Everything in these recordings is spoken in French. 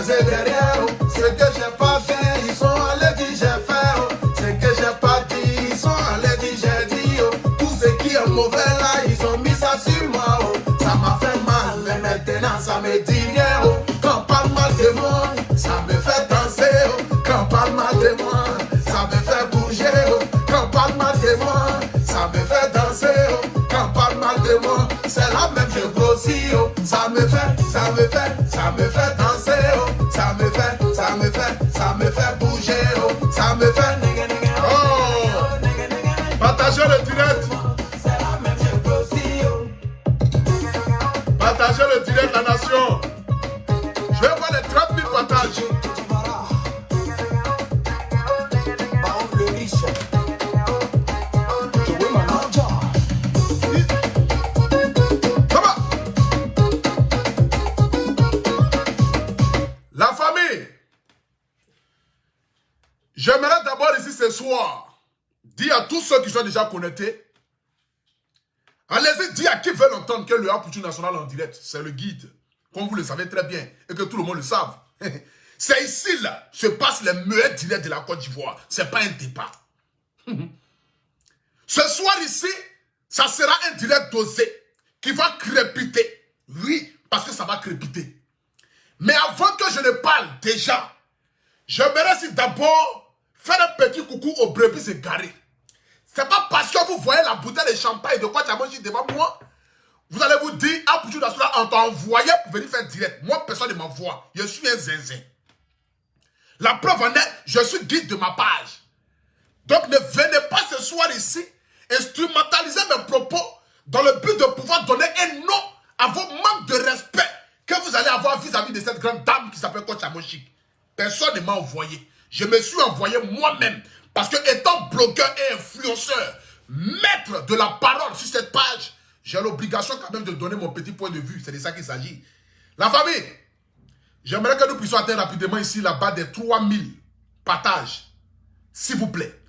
pressé derrière. Oh. Ce que j'ai pas fait, ils sont allés dire j'ai fait. Oh. Ce que j'ai pas dit, ils sont allés dire j'ai dit. Oh. Tout ce qui est mauvais là, ils ont mis ça sur moi. Oh. Ça m'a fait mal, mais maintenant ça me dit rien. Oh. Quand on parle mal de moi, ça me fait danser. Oh. Quand on parle mal de moi, ça me fait bouger. Oh. Quand on parle mal de moi, ça me fait danser. Oh. Quand on parle mal de moi, c'est la même je grossis. Oh. Ça me fait danser. Oh. Ça me fait bouger. Oh. Ça me fait. Oh. Partagez le direct. C'est la même je grossis. Oh. Partagez le direct, la nation. Je vais voir les 30 000 partages. La famille, j'aimerais d'abord ici ce soir dire à tous ceux qui sont déjà connectés, allez-y dire à qui veulent entendre que le Apoutou National en direct, c'est le guide, comme vous le savez très bien et que tout le monde le savent. C'est ici là se passent les meilleurs directs de la Côte d'Ivoire. C'est pas un débat. Ce soir ici, ça sera un direct dosé qui va crépiter. Oui, parce que ça va crépiter. Mais avant que je ne parle déjà, j'aimerais si d'abord faire un petit coucou aux brebis égarées. C'est pas parce que vous voyez la bouteille de champagne de quoi tu as mangé devant moi, vous allez vous dire, ah, Apoutou National, on t'a envoyé pour venir faire direct. Moi, personne ne m'envoie. Je suis un zinzin. La preuve en est, je suis guide de ma page. Donc ne venez pas ce soir ici instrumentaliser mes propos dans le but de pouvoir donner un nom à vos manques de respect que vous allez avoir vis-à-vis de cette grande dame qui s'appelle Coach Amoshik. Personne ne m'a envoyé. Je me suis envoyé moi-même. Parce que étant blogueur et influenceur, maître de la parole sur cette page, j'ai l'obligation quand même de donner mon petit point de vue. C'est de ça qu'il s'agit. La famille, j'aimerais que nous puissions atteindre rapidement ici la barre des 3000 partages. S'il vous plaît.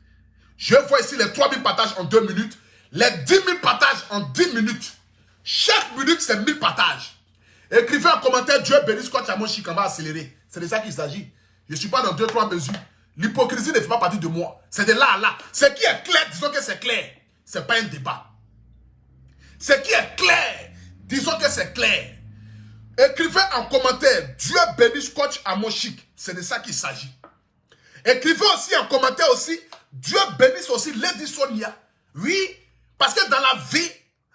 Je vois ici les 3000 partages en 2 minutes. Les 10 000 partages en 10 minutes. Chaque minute, c'est 1000 partages. Écrivez en commentaire, Dieu bénisse Coach Amoshik, on va accélérer. C'est de ça qu'il s'agit. Je ne suis pas dans 2-3 mesures. L'hypocrisie ne fait pas partie de moi. C'est de là à là. Ce qui est clair, disons que c'est clair. Ce n'est pas un débat. Ce qui est clair, disons que c'est clair. Écrivez en commentaire, Dieu bénisse Coach Amoshik. C'est de ça qu'il s'agit. Écrivez aussi en commentaire aussi, Dieu bénisse aussi Lady Sonia. Oui, parce que dans la vie,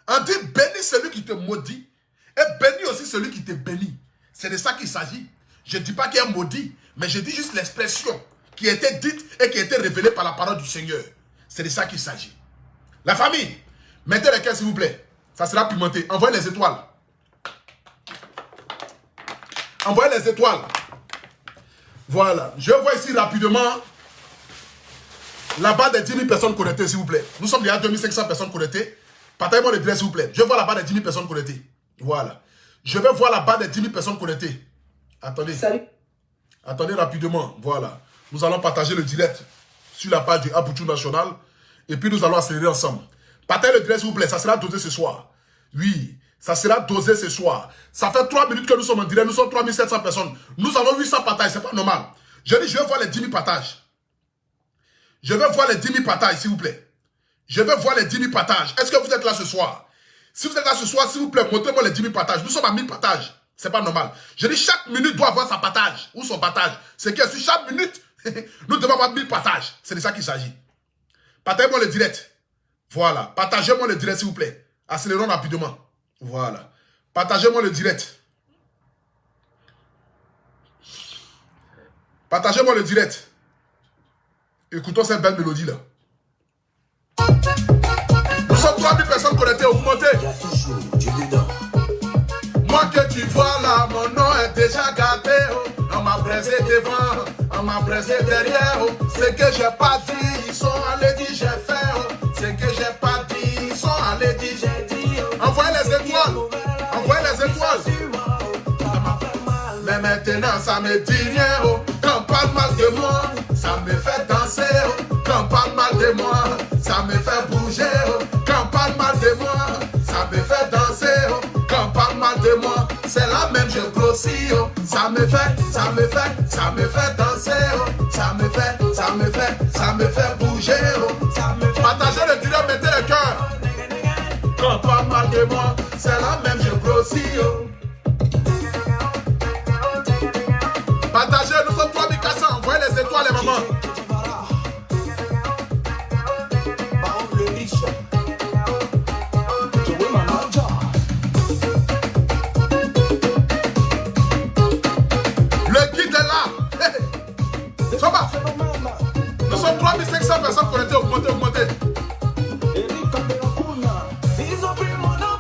on dit bénis celui qui te maudit et bénis aussi celui qui te bénit. C'est de ça qu'il s'agit. Je ne dis pas qu'il y a maudit, mais je dis juste l'expression qui a été dite et qui a été révélée par la parole du Seigneur. C'est de ça qu'il s'agit. La famille, mettez les cœurs s'il vous plaît. Ça sera pimenté. Envoyez les étoiles. Envoyez les étoiles. Voilà. Je vois ici rapidement la barre des 10 000 personnes connectées, s'il vous plaît. Nous sommes déjà 2500 personnes connectées. Partagez-moi le direct, s'il vous plaît. Je vois la barre des 10 000 personnes connectées. Voilà. Je vais voir la barre des 10 000 personnes connectées. Attendez. Salut. Attendez rapidement. Voilà. Nous allons partager le direct sur la page du Apoutou National. Et puis nous allons accélérer ensemble. Partagez le direct, s'il vous plaît. Ça sera dosé ce soir. Oui. Ça sera dosé ce soir. Ça fait 3 minutes que nous sommes en direct. Nous sommes 3700 personnes. Nous avons 800 partages. C'est pas normal. Je dis, je vais voir les 10 000 partages. Je vais voir les 10 000 partages, s'il vous plaît. Je vais voir les 10 000 partages. Est-ce que vous êtes là ce soir? Si vous êtes là ce soir, s'il vous plaît, montrez-moi les 10 000 partages. Nous sommes à 1000 partages. C'est pas normal. Je dis, chaque minute doit avoir sa partage ou son partage. C'est que sur chaque minute, nous devons avoir 1000 partages. C'est de ça qu'il s'agit. Partagez-moi le direct. Voilà. Partagez-moi le direct, s'il vous plaît. Accélérons rapidement. Voilà. Partagez-moi le direct. Partagez-moi le direct. Écoutons cette belle mélodie-là. Nous sommes 3000 personnes connectées. Augmentez. Moi que tu vois là, mon nom est déjà gâté. Oh. On m'a pressé devant, on m'a pressé derrière. Oh. Ce que j'ai pas dit, ils sont allés dire j'ai fait. Oh. Ce que j'ai pas dit, ils sont allés dire j'ai dit. Oh. Envoyez les étoiles. Envoyez les étoiles. Mais maintenant ça me dit rien. Oh. Quand on parle mal de moi, ça me fait danser. Oh. Quand on parle mal de moi, ça me fait bouger. Oh. Quand on parle mal de moi, ça me fait danser. Oh. Quand on parle mal de moi, c'est la même je grossis. Oh. Ça me fait danser, oh. Ça me fait bouger, oh. Partagez le direct, mettez le cœur. Quand pas mal de moi, c'est la même, je grossis, oh. Partagez, nous sommes 3400. Envoyez les étoiles, les mamans. Le guide est là. Soba. Nous sommes 3500 personnes connectées. Augmentez.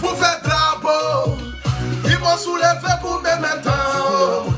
Pour faire drapeau, ils m'ont soulevé pour me mettre en haut.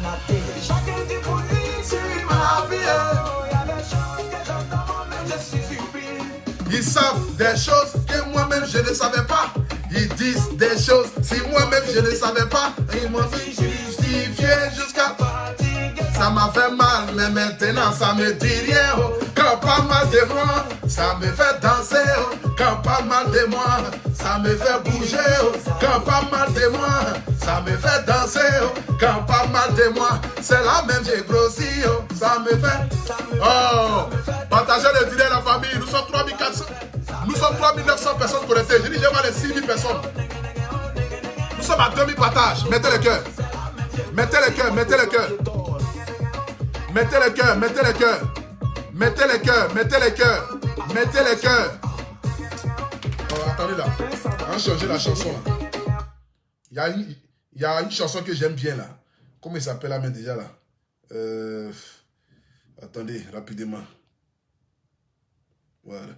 Ils savent des choses que moi-même je ne savais pas. Ils disent des choses si moi-même je ne savais pas. Ils m'ont justifié jusqu'à fatiguer. Ça m'a fait mal, mais maintenant ça me dit rien. Oh. Quand pas mal de moi, ça me fait danser. Oh. Quand pas mal de moi, ça me fait bouger. Oh. Quand pas mal de moi, ça me fait danser. Oh. Quand pas mal de moi, c'est la même, j'ai grossi. Oh. Ça me fait. Oh, partagez le direct la famille. Nous sommes 3400. Nous sommes 3900 personnes connectées. Je dis, j'ai mal les 6000 personnes. Nous sommes à 2000 partages. Mettez le cœur. Mettez le cœur, mettez le cœur. Mettez le cœur, mettez le cœur. Mettez le cœur, mettez le cœur. Mettez le cœur. Oh, attendez là. On va changer la chanson là. Il y a une chanson que j'aime bien là. Comment il s'appelle la main déjà là? Attendez, rapidement. Voilà.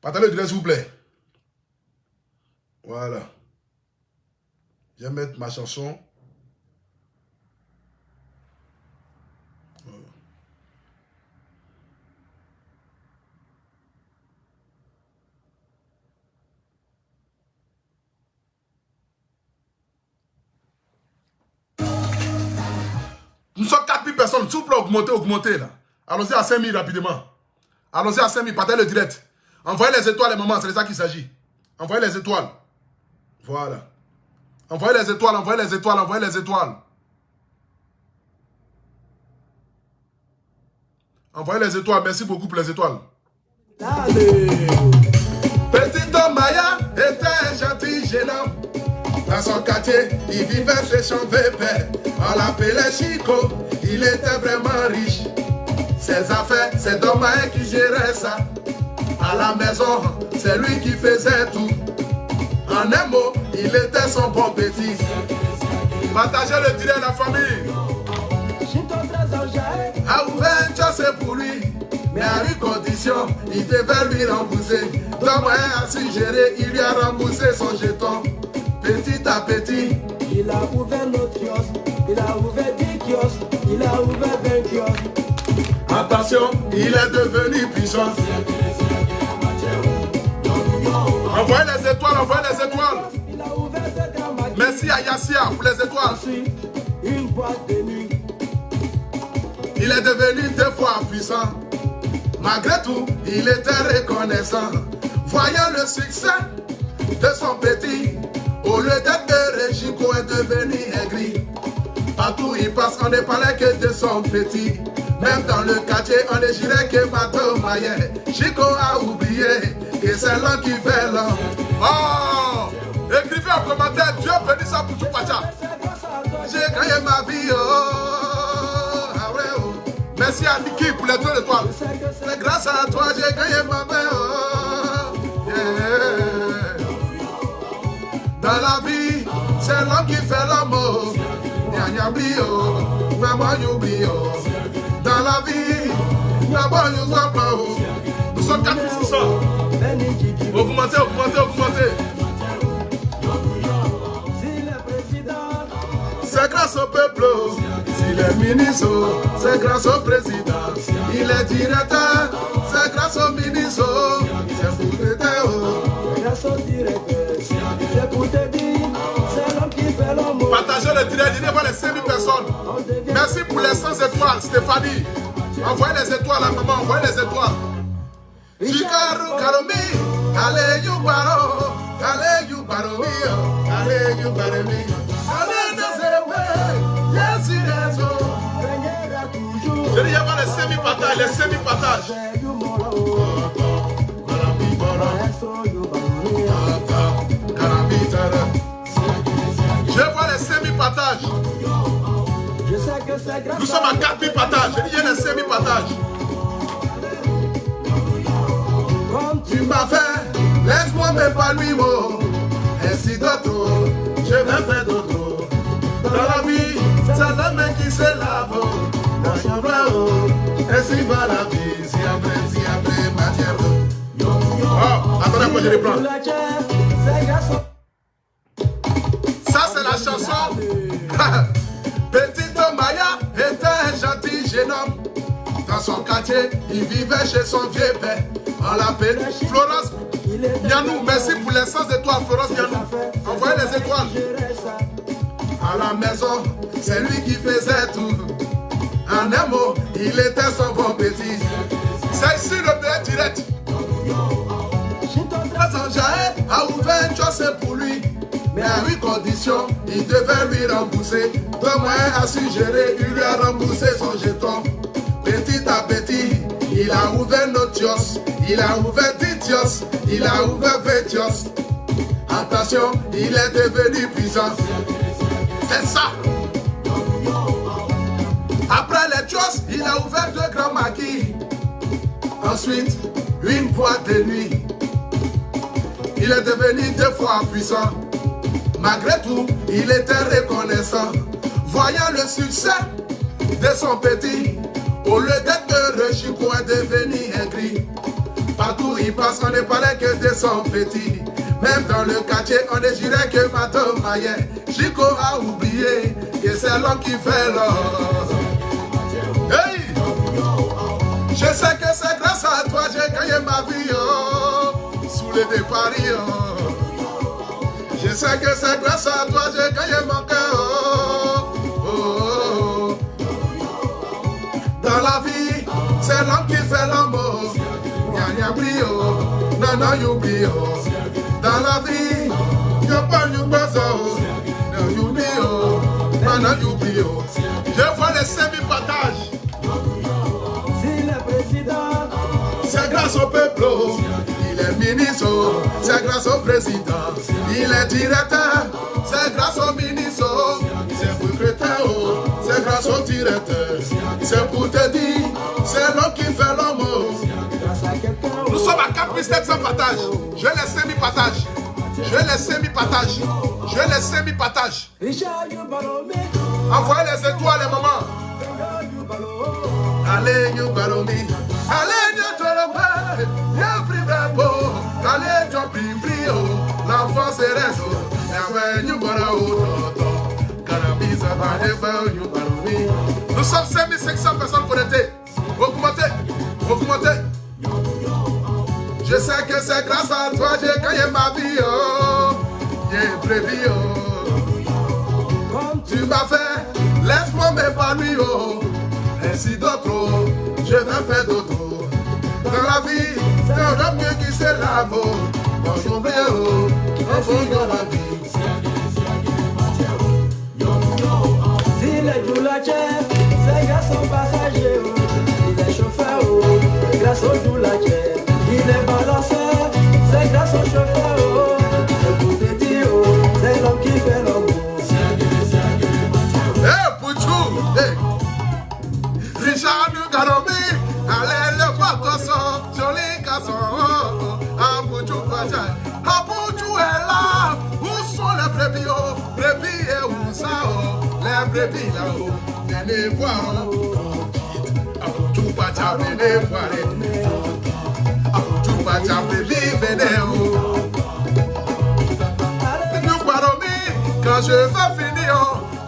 Partagez le direct s'il vous plaît. Voilà. Je vais mettre ma chanson. Voilà. Nous sommes 4000 personnes. S'il vous plaît, augmentez là. Allons-y à 5000 rapidement. Allons-y à 5000. Partagez le direct. Envoyez les étoiles, les mamans, c'est de ça qu'il s'agit. Envoyez les étoiles. Voilà. Envoyez les étoiles, envoyez les étoiles, envoyez les étoiles. Envoyez les étoiles, merci beaucoup pour les étoiles. Petit Maya était gentil jeune homme. Dans son quartier, il vivait chez son pépère. On l'appelait Chico, il était vraiment riche. Ses affaires, c'est Maya qui gérait ça. À la maison, c'est lui qui faisait tout. En un mot, il était son bon petit. Partagez le direct à la famille. A ouvert un chasse pour lui, mais à une condition, il devait lui rembourser. Maya a su gérer, il lui a remboursé son jeton. Petit à petit, il a ouvert notre kiosque, il a ouvert 10 kiosques, il a ouvert 20 kiosques. Attention, il est devenu puissant. Envoyez les étoiles, envoyez les étoiles. Merci à Yassia pour les étoiles. Une boîte de nuit. Il est devenu 2 fois puissant. Malgré tout, il était reconnaissant. Voyant le succès de son petit, au lieu d'être heureux, Chico est devenu aigri. Partout il passe, on ne parlait que de son petit. Même dans le quartier, on ne jurait que Mato Maye. Chico a oublié que c'est l'homme qui fait l'homme. Oh! Écrivez en commentaire, Dieu bénisse ça pour tout Pacha. J'ai gagné ma vie, oh, ah ouais, oh. Merci à Niki pour les 2 étoiles. C'est grâce à toi, j'ai gagné ma vie, oh, yeah. Dans la vie, c'est l'homme qui fait l'homme, oh. Dans la vie, nous sommes 4600. Augmentez, augmentez, augmentez. c'est grâce au peuple. S'il est ministre, c'est grâce au président. Il est directeur, c'est grâce au ministre. C'est pour t'aider. Grâce au directeur, c'est pour te dire, c'est l'homme qui fait l'homme. Partagez voir les 5000 personnes. Merci pour les 100 étoiles, Stéphanie. Envoyez les étoiles à maman, envoyez les étoiles. Chikaru Karomi, allez you baro, allez you baromi, allez you baromi, allez Nazewe, yes it is. Je dis, il y a les semi-partages, les semi-partages. Je vois les semi-partages. Nous sommes à 4000 partages. Je dis, il y a les semi-partages. Tu m'as fait, laisse-moi m'épanouir, oh. Ainsi d'autres, je vais faire d'autres. Dans la vie, c'est l'homme qui se lave, oh. Dans son bras, oh. Ainsi va la vie, si après, ma terre. Oh, attendez, je reprends. Ça, c'est la chanson. Petite Maya était un gentil jeune homme. Dans son quartier, il vivait chez son vieux père. On l'appelle Florence Yanou. Merci pour les 100 étoiles, Florence Yanou. Envoyez les étoiles. À la maison, c'est lui qui faisait tout. En un mot, il était son bon petit. C'est ici le bien direct. Jaël a ouvert une chose pour lui. Mais à une condition, il devait lui rembourser. Deux moyens à suggérer, il lui a remboursé son jeton. Petit à petit, il a ouvert notre kiosque. Il a ouvert 10 kiosques, il a ouvert 20 kiosques. Attention, il est devenu puissant. C'est ça. Après les kiosques, il a ouvert 2 grands maquis. Ensuite, une boîte de nuit. Il est devenu 2 fois puissant. Malgré tout, il était reconnaissant. Voyant le succès de son petit, au lieu d'être heureux, Chico est devenu aigri. Partout il passe, on ne parlait que de son petit. Même dans le quartier, on ne dirait que Mato Mayen. Chico a oublié que c'est l'homme qui fait l'or. Hey! Je sais que c'est grâce à toi j'ai gagné ma vie, oh, sous les déparis, oh. Je sais que c'est grâce à toi j'ai gagné mon cœur, oh, oh, oh. Dans la vie, c'est l'homme qui fait l'amour. Nya brio, non you oh. Dans la vie, y'a pas you beso, non you bio, non you bio. Je vois les semi-partages. C'est grâce au peuple, il est ministre, c'est grâce au président, il est directeur, c'est grâce au ministre, c'est pour crétin, c'est grâce au directeur, c'est pour te dire, c'est l'homme qui fait l'homme. Nous sommes à 4700 partages, je les semi-partages, je les semi-partages, je les semi-partages. Envoyez les étoiles les mamans. Allez, you balomi. Allez, you tolopé. Y'a pris bravo. Allez, tu pris brio. L'enfant c'est réseau. Y'a you barao. Carabisa va défaire, you balomi. Nous sommes 5500 personnes connectées. Augmentez. Augmentez. Je sais que c'est grâce à toi j'ai gagné ma vie. Oh. J'ai prévu. Oh. Tu m'as fait. Laisse-moi m'épanouir. Oh. Ainsi d'autres, je vais faire d'autres. Dans la vie, c'est un homme qui se lave. Dans son vélo, on fait dans la vie. S'il est doulacher, c'est grâce au passager. Il est chauffeur, grâce au doulacher. Il est balanceur, c'est grâce au chauffeur. C'est pour te dire, c'est l'homme qui fait l'amour. Hey, Pouchou! Hey! Richard Garomi, allez le poisson, joli garçon, Abouchou Pachai, Abouchou est là, où sont les brebis, brebis et où ça, les brebis là-haut, venez voir, Abouchou Pachai, venez voir, Abouchou Pachai, brebis, venez où. Nous Garomi, quand je vais finir,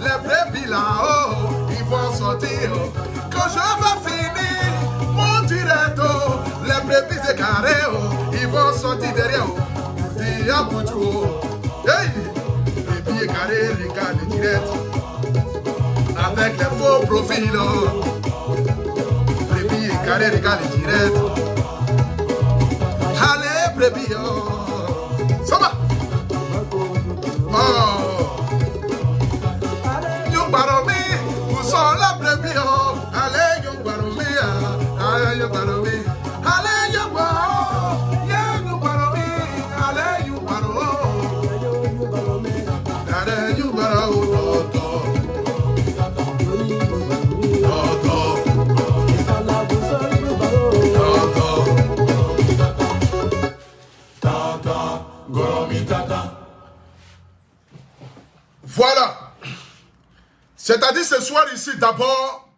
les brebis là-haut, ils vont sortir. Quand je vais finir mon direct, les brebis égarés, ils vont sortir derrière. Dis à Bouchou, hey, brebis égarés, les gars, les directs. avec les faux profils. Brebis et carré, regarde les directs. Allez, brebis, ça va. Oh, you baromi, où sont la brebis? Allez, you baromi, allez, you baromi, allez, you baromi, you baromi, allez, you baromi, allez, you baromi. Voilà. C'est-à-dire ce soir ici, d'abord,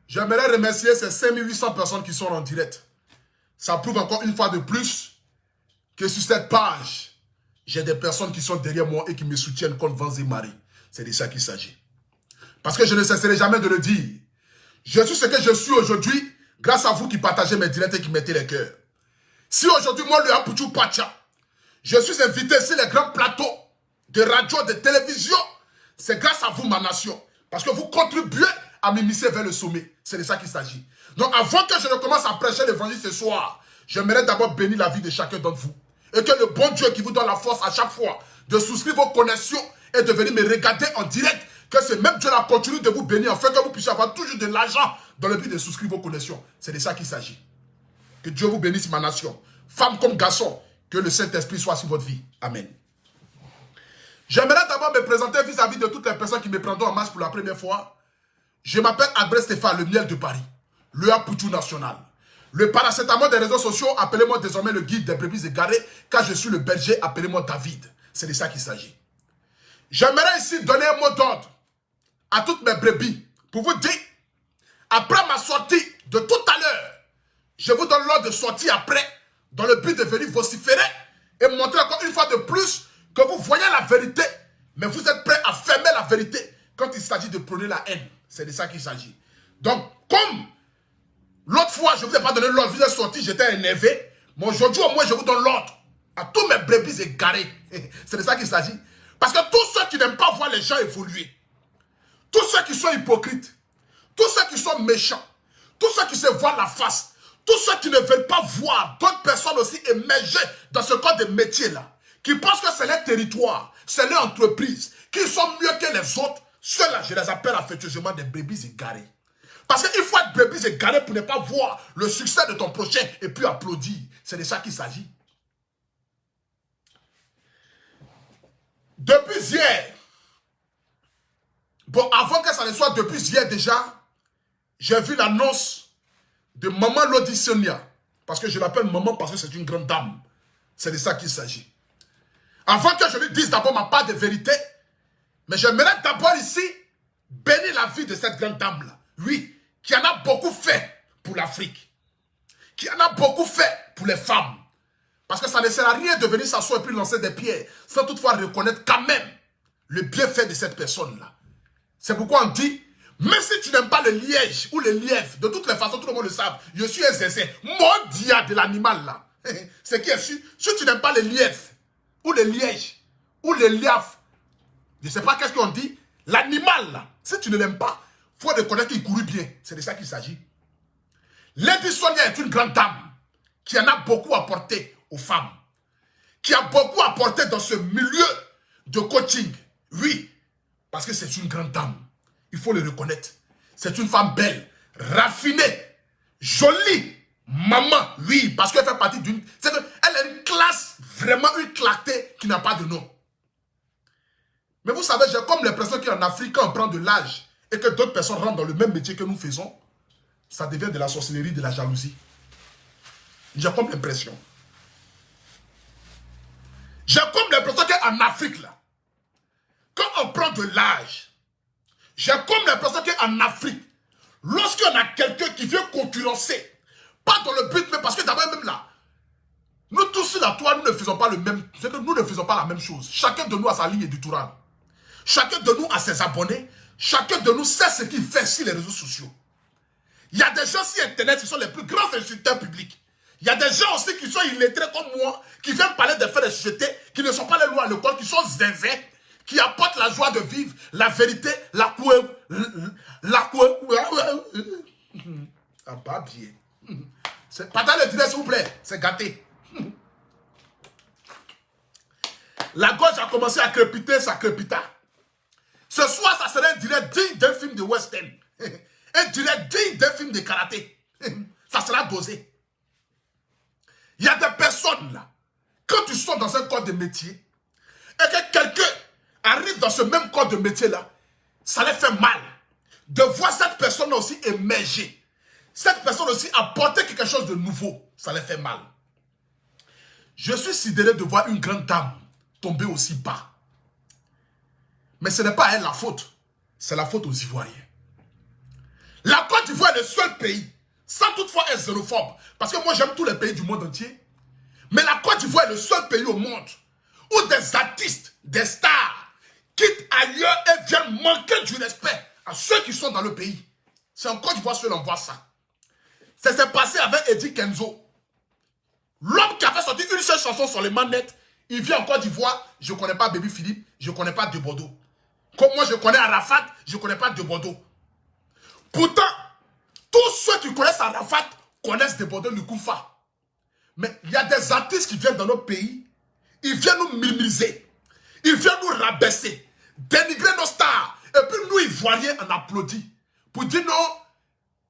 j'aimerais remercier ces 5800 personnes qui sont en direct. Ça prouve encore une fois de plus que sur cette page, j'ai des personnes qui sont derrière moi et qui me soutiennent comme vents et marées. C'est de ça qu'il s'agit. Parce que je ne cesserai jamais de le dire. Je suis ce que je suis aujourd'hui grâce à vous qui partagez mes directs et qui mettez les cœurs. Si aujourd'hui, moi, le Apuchu Pacha, je suis invité sur les grands plateaux de radio, de télévision, c'est grâce à vous, ma nation. Parce que vous contribuez à m'immiscer vers le sommet. C'est de ça qu'il s'agit. Donc, avant que je ne commence à prêcher l'évangile ce soir, j'aimerais d'abord bénir la vie de chacun d'entre vous. Et que le bon Dieu qui vous donne la force à chaque fois de souscrire vos connexions et de venir me regarder en direct, que ce même Dieu-là continue de vous bénir afin que vous puissiez avoir toujours de l'argent dans le but de souscrire vos connexions. C'est de ça qu'il s'agit. Que Dieu vous bénisse, ma nation. Femme comme garçon, que le Saint-Esprit soit sur votre vie. Amen. J'aimerais d'abord me présenter vis-à-vis de toutes les personnes qui me prendront en marche pour la première fois. Je m'appelle Albert Stéphane, le miel de Paris, le Apuchu national. Le paracétamol des réseaux sociaux, appelez-moi désormais le guide des brebis égarées, car je suis le berger, appelez-moi David. C'est de ça qu'il s'agit. J'aimerais ici donner un mot d'ordre à toutes mes brebis pour vous dire, après ma sortie de tout à l'heure, je vous donne l'ordre de sortir après, dans le but de venir vociférer et montrer encore une fois de plus que vous voyez la vérité, mais vous êtes prêts à fermer la vérité quand il s'agit de prôner la haine. C'est de ça qu'il s'agit. Donc, comme l'autre fois, je ne vous ai pas donné l'ordre, vous êtes sortis, j'étais énervé, mais aujourd'hui, au moins, je vous donne l'ordre à tous mes brebis égarés. C'est de ça qu'il s'agit. Parce que tous ceux qui n'aiment pas voir les gens évoluer, tous ceux qui sont hypocrites, tous ceux qui sont méchants, tous ceux qui se voient la face, tous ceux qui ne veulent pas voir d'autres personnes aussi émerger dans ce corps de métier-là, qui pensent que c'est leur territoire, c'est leur entreprise, qu'ils sont mieux que les autres, ceux-là, je les appelle affectueusement des brebis égarés. Parce qu'il faut être brebis égaré pour ne pas voir le succès de ton prochain et puis applaudir. C'est de ça qu'il s'agit. Depuis hier, bon, avant que ça ne soit depuis hier déjà, j'ai vu l'annonce de Maman Lodisonia. Parce que je l'appelle maman parce que c'est une grande dame. C'est de ça qu'il s'agit. Avant que je lui dise d'abord ma part de vérité, mais j'aimerais d'abord ici bénir la vie de cette grande dame-là. Oui, qui en a beaucoup fait pour l'Afrique. Qui en a beaucoup fait pour les femmes. Parce que ça ne sert à rien de venir s'asseoir et puis lancer des pierres sans toutefois reconnaître quand même le bienfait de cette personne-là. C'est pourquoi on dit, même si tu n'aimes pas le liège ou le lièvre, de toutes les façons, tout le monde le sait, je suis un zézé, mondia de l'animal là. C'est qui est sûr, si tu n'aimes pas le lièvre, ou le liège, ou le lièvre, je ne sais pas qu'est-ce qu'on dit, l'animal là, si tu ne l'aimes pas, il faut reconnaître qu'il courut bien. C'est de ça qu'il s'agit. Lady Sonia est une grande dame qui en a beaucoup apporté aux femmes, qui a beaucoup apporté dans ce milieu de coaching. Oui, parce que c'est une grande dame. Il faut le reconnaître. C'est une femme belle, raffinée, jolie, maman. Oui, parce qu'elle fait partie d'une... Elle a une classe, vraiment une clarté qui n'a pas de nom. Mais vous savez, j'ai comme l'impression qu'en Afrique, quand on prend de l'âge et que d'autres personnes rentrent dans le même métier que nous faisons, ça devient de la sorcellerie, de la jalousie. J'ai comme l'impression. J'ai comme l'impression qu'en Afrique, là, quand on prend de l'âge, j'ai comme l'impression qu'en Afrique, lorsqu'on a quelqu'un qui vient concurrencer, pas dans le but, mais parce que d'abord même là, nous tous là, toi, nous ne faisons pas le même, c'est que nous ne faisons pas la même chose. Chacun de nous a sa ligne éditoriale. Chacun de nous a ses abonnés. Chacun de nous sait ce qu'il fait sur les réseaux sociaux. Il y a des gens sur Internet qui sont les plus grands insulteurs publics. Il y a des gens aussi qui sont illettrés comme moi, qui viennent parler des faits de société, qui ne sont pas les lois à l'école, qui sont zinzins, qui apporte la joie de vivre, la vérité, la ah, pas bien. Partagez le direct, s'il vous plaît. C'est gâté. La gauche a commencé à crépiter, ça crépita. Ce soir, ça serait un direct digne d'un film de western. Un direct digne d'un film de karaté. Ça sera dosé. Il y a des personnes là, quand tu sors dans un corps de métier, et que quelqu'un arrive dans ce même corps de métier là, ça les fait mal. De voir cette personne aussi émerger. Cette personne aussi apporter quelque chose de nouveau, ça les fait mal. Je suis sidéré de voir une grande dame tomber aussi bas. Mais ce n'est pas à elle la faute. C'est la faute aux Ivoiriens. La Côte d'Ivoire est le seul pays, sans toutefois être xénophobe, parce que moi j'aime tous les pays du monde entier, mais la Côte d'Ivoire est le seul pays au monde où des artistes, des stars, quittent ailleurs et viennent manquer du respect à ceux qui sont dans le pays. C'est en Côte d'Ivoire seul on voit ça. Ça s'est passé avec Eddie Kenzo. L'homme qui a fait sortir une seule chanson sur les manettes, il vient en Côte d'Ivoire, je ne connais pas Baby Philippe, je ne connais pas De Bordeaux. Comme moi je connais Arafat, je ne connais pas De Bordeaux. Pourtant, tous ceux qui connaissent Arafat connaissent De Bordeaux, Nkoufa. Mais il y a des artistes qui viennent dans notre pays, ils viennent nous minimiser, ils viennent nous rabaisser, dénigrer nos stars. Et puis nous, Ivoiriens, on applaudit. Pour dire non,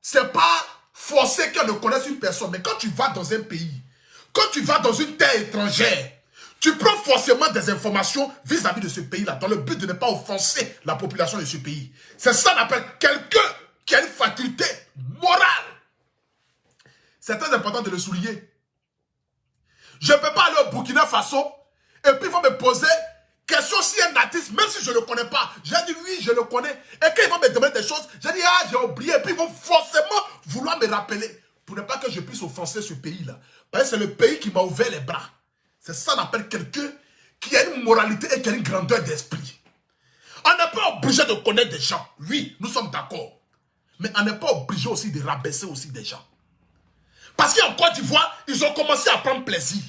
c'est pas forcé qu'on ne connaisse une personne. Mais quand tu vas dans un pays, quand tu vas dans une terre étrangère, tu prends forcément des informations vis-à-vis de ce pays-là, dans le but de ne pas offenser la population de ce pays. C'est ça qu'on appelle quelqu'un qui a une faculté morale. C'est très important de le souligner. Je ne peux pas aller au Burkina Faso et puis ils vont me poser question si un artiste, même si je ne le connais pas. J'ai dit oui, je le connais. Et quand ils vont me demander des choses, j'ai dit ah, j'ai oublié. Et puis ils vont forcément vouloir me rappeler pour ne pas que je puisse offenser ce pays-là. Parce que c'est le pays qui m'a ouvert les bras. C'est ça qu'on appelle quelqu'un qui a une moralité et qui a une grandeur d'esprit. On n'est pas obligé de connaître des gens. Oui, nous sommes d'accord. Mais on n'est pas obligé aussi de rabaisser aussi des gens. Parce qu'en Côte d'Ivoire, ils ont commencé à prendre plaisir.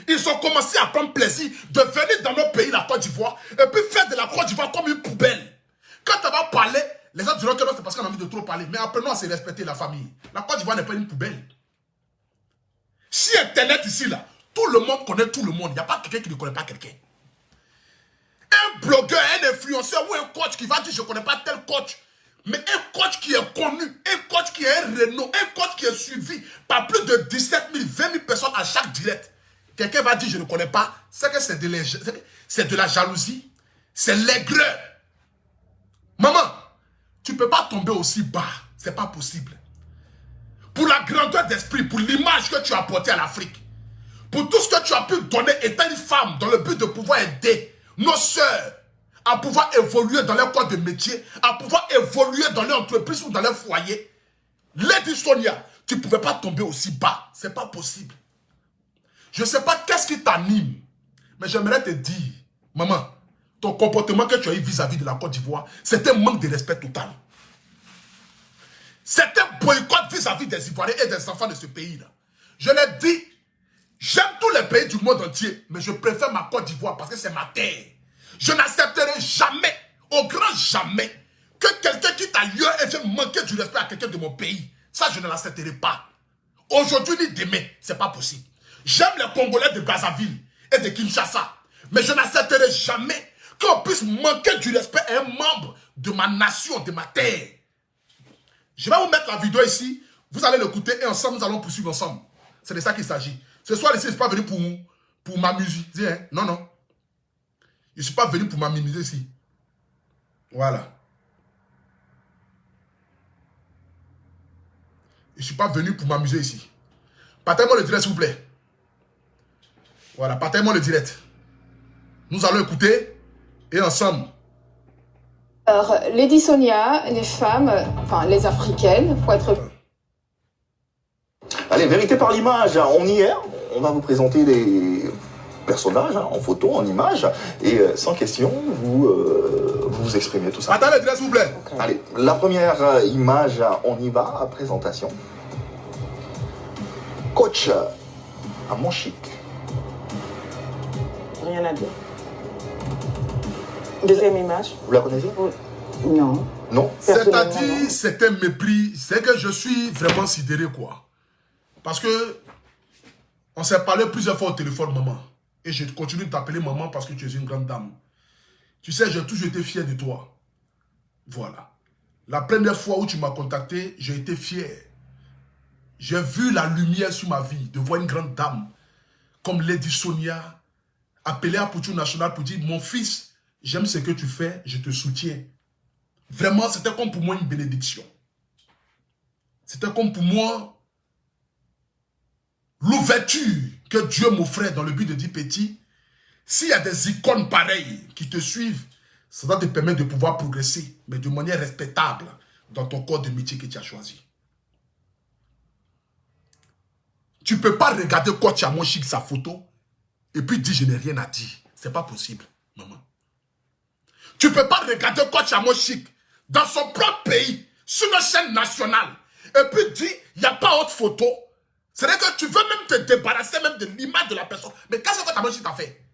Ils ont commencé à prendre plaisir de venir dans notre pays, la Côte d'Ivoire, et puis faire de la Côte d'Ivoire comme une poubelle. Quand on va parler, les gens diront que non, c'est parce qu'on a envie de trop parler. Mais apprenons à se respecter la famille. La Côte d'Ivoire n'est pas une poubelle. Si Internet ici, là, tout le monde connaît tout le monde. Il n'y a pas quelqu'un qui ne connaît pas quelqu'un. Un blogueur, un influenceur ou un coach qui va dire je ne connais pas tel coach. Mais un coach qui est connu, un coach qui a un renom, un coach qui est suivi par plus de 17 000, 20 000 personnes à chaque direct. Quelqu'un va dire je ne connais pas. C'est que c'est de la jalousie. C'est l'aigreur. Maman, tu ne peux pas tomber aussi bas. Ce n'est pas possible. Pour la grandeur d'esprit, pour l'image que tu as apportée à l'Afrique, pour tout ce que tu as pu donner étant une femme dans le but de pouvoir aider nos sœurs à pouvoir évoluer dans leur corps de métier, à pouvoir évoluer dans leur entreprise ou dans leur foyer. Lady Sonia, tu ne pouvais pas tomber aussi bas. Ce n'est pas possible. Je ne sais pas qu'est-ce qui t'anime, mais j'aimerais te dire, maman, ton comportement que tu as eu vis-à-vis de la Côte d'Ivoire, c'est un manque de respect total. C'est un boycott vis-à-vis des Ivoiriens et des enfants de ce pays-là. Je l'ai dit, j'aime tous les pays du monde entier, mais je préfère ma Côte d'Ivoire parce que c'est ma terre. Je n'accepterai jamais, au grand jamais, que quelqu'un quitte ailleurs et vienne manquer du respect à quelqu'un de mon pays. Ça, je ne l'accepterai pas. Aujourd'hui ni demain, ce n'est pas possible. J'aime les Congolais de Brazzaville et de Kinshasa, mais je n'accepterai jamais qu'on puisse manquer du respect à un membre de ma nation, de ma terre. Je vais vous mettre la vidéo ici, vous allez l'écouter et ensemble, nous allons poursuivre ensemble. C'est de ça qu'il s'agit. Ce soir ici, je ne suis pas venu pour m'amuser. Hein? Non, non. Je ne suis pas venu pour m'amuser ici. Voilà. Je ne suis pas venu pour m'amuser ici. Partagez-moi le direct, s'il vous plaît. Voilà, partagez-moi le direct. Nous allons écouter et ensemble. Alors, Lady Sonia, les femmes, enfin les africaines, pour être... Allez, vérité par l'image, on y est. On va vous présenter des personnages en photo, en image. Et sans question, vous exprimez tout ça. Attendez le direct, s'il vous plaît. Okay. Allez, la première image, on y va, à présentation. Coach à Monchique. Rien à dire. Deuxième image. Vous la connaissez? Non. Non? C'est-à-dire, c'est un mépris. C'est que je suis vraiment sidéré, quoi. Parce que on s'est parlé plusieurs fois au téléphone, maman. Et je continue de t'appeler maman parce que tu es une grande dame. Tu sais, j'ai toujours été fier de toi. Voilà. La première fois où tu m'as contacté, j'ai été fier. J'ai vu la lumière sur ma vie de voir une grande dame comme Lady Sonia appeler à Poutou National pour dire, mon fils, j'aime ce que tu fais, je te soutiens. Vraiment, c'était comme pour moi une bénédiction. C'était comme pour moi l'ouverture que Dieu m'offrait dans le but de dire, petit, s'il y a des icônes pareilles qui te suivent, ça va te permettre de pouvoir progresser, mais de manière respectable dans ton corps de métier que tu as choisi. Tu ne peux pas regarder Coach Amo Chic sa photo et puis dire je n'ai rien à dire. Ce n'est pas possible, maman. Tu ne peux pas regarder Coach Amo Chic dans son propre pays, sur une chaîne nationale, et puis dire il n'y a pas autre photo. C'est-à-dire que tu veux même te débarrasser même de l'image de la personne. Mais qu'est-ce que Coach Amo Chic t'a fait?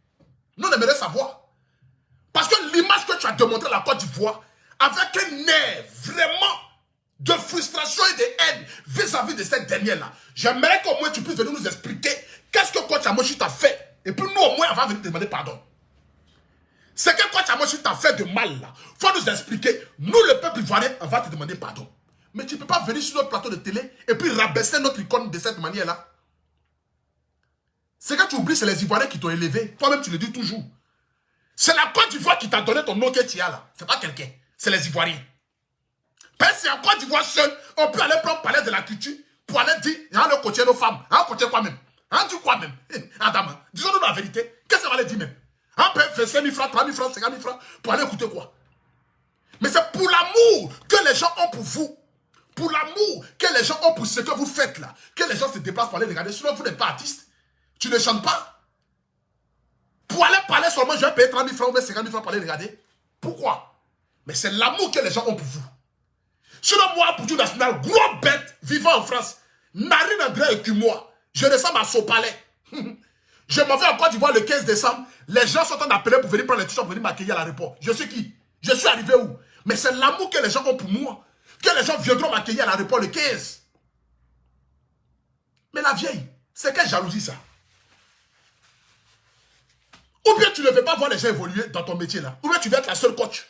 Nous, on aimerait savoir. Parce que l'image que tu as démontrée à la Côte d'Ivoire, avec un air vraiment de frustration et de haine vis-à-vis de cette dernière-là, j'aimerais qu'au moins tu puisses venir nous expliquer qu'est-ce que Coach Amo Chic t'a fait. Et puis nous, au moins, on va venir te demander pardon. Ce que Coach Amo Chic t'a fait de mal, là, il faut nous expliquer. Nous, le peuple ivoirien, on va te demander pardon. Mais tu ne peux pas venir sur notre plateau de télé et puis rabaisser notre icône de cette manière-là. Ce que tu oublies, c'est les Ivoiriens qui t'ont élevé. Toi-même, tu le dis toujours. C'est la Côte d'Ivoire qui t'a donné ton nom que tu as là. C'est pas quelqu'un. C'est les Ivoiriens. Parce que c'est en Côte d'Ivoire seul, on peut aller prendre palais de la culture pour aller dire, il y a le coacher nos femmes. Hein, coacher quoi même? Hein, dis quoi même? Adam, disons-nous la vérité. Qu'est-ce que ça va aller dire même? On peut faire 5 000 francs, 3 000 francs, 50 000 francs pour aller écouter quoi? Mais c'est pour l'amour que les gens ont pour vous. Pour l'amour que les gens ont pour ce que vous faites là. Que les gens se déplacent pour aller regarder. Sinon, vous n'êtes pas artiste. Tu ne chantes pas. Pour aller parler seulement, je vais payer 30 000 francs ou 50 000 francs pour aller regarder. Pourquoi? Mais c'est l'amour que les gens ont pour vous. Sinon, moi, pour tout national, gros bête, vivant en France, Narine André et que moi, je descends à Sopalais. Je m'en vais en Côte d'Ivoire le 15 décembre. Les gens sont en train d'appeler pour venir prendre les t-shirts, pour venir m'accueillir à l'aéroport. Je suis qui? Je suis arrivé où? Mais c'est l'amour que les gens ont pour moi. Que les gens viendront m'accueillir à l'aéroport le 15. Mais la vieille, c'est quelle jalousie ça? Ou bien tu ne veux pas voir les gens évoluer dans ton métier là. Ou bien tu veux être la seule coach.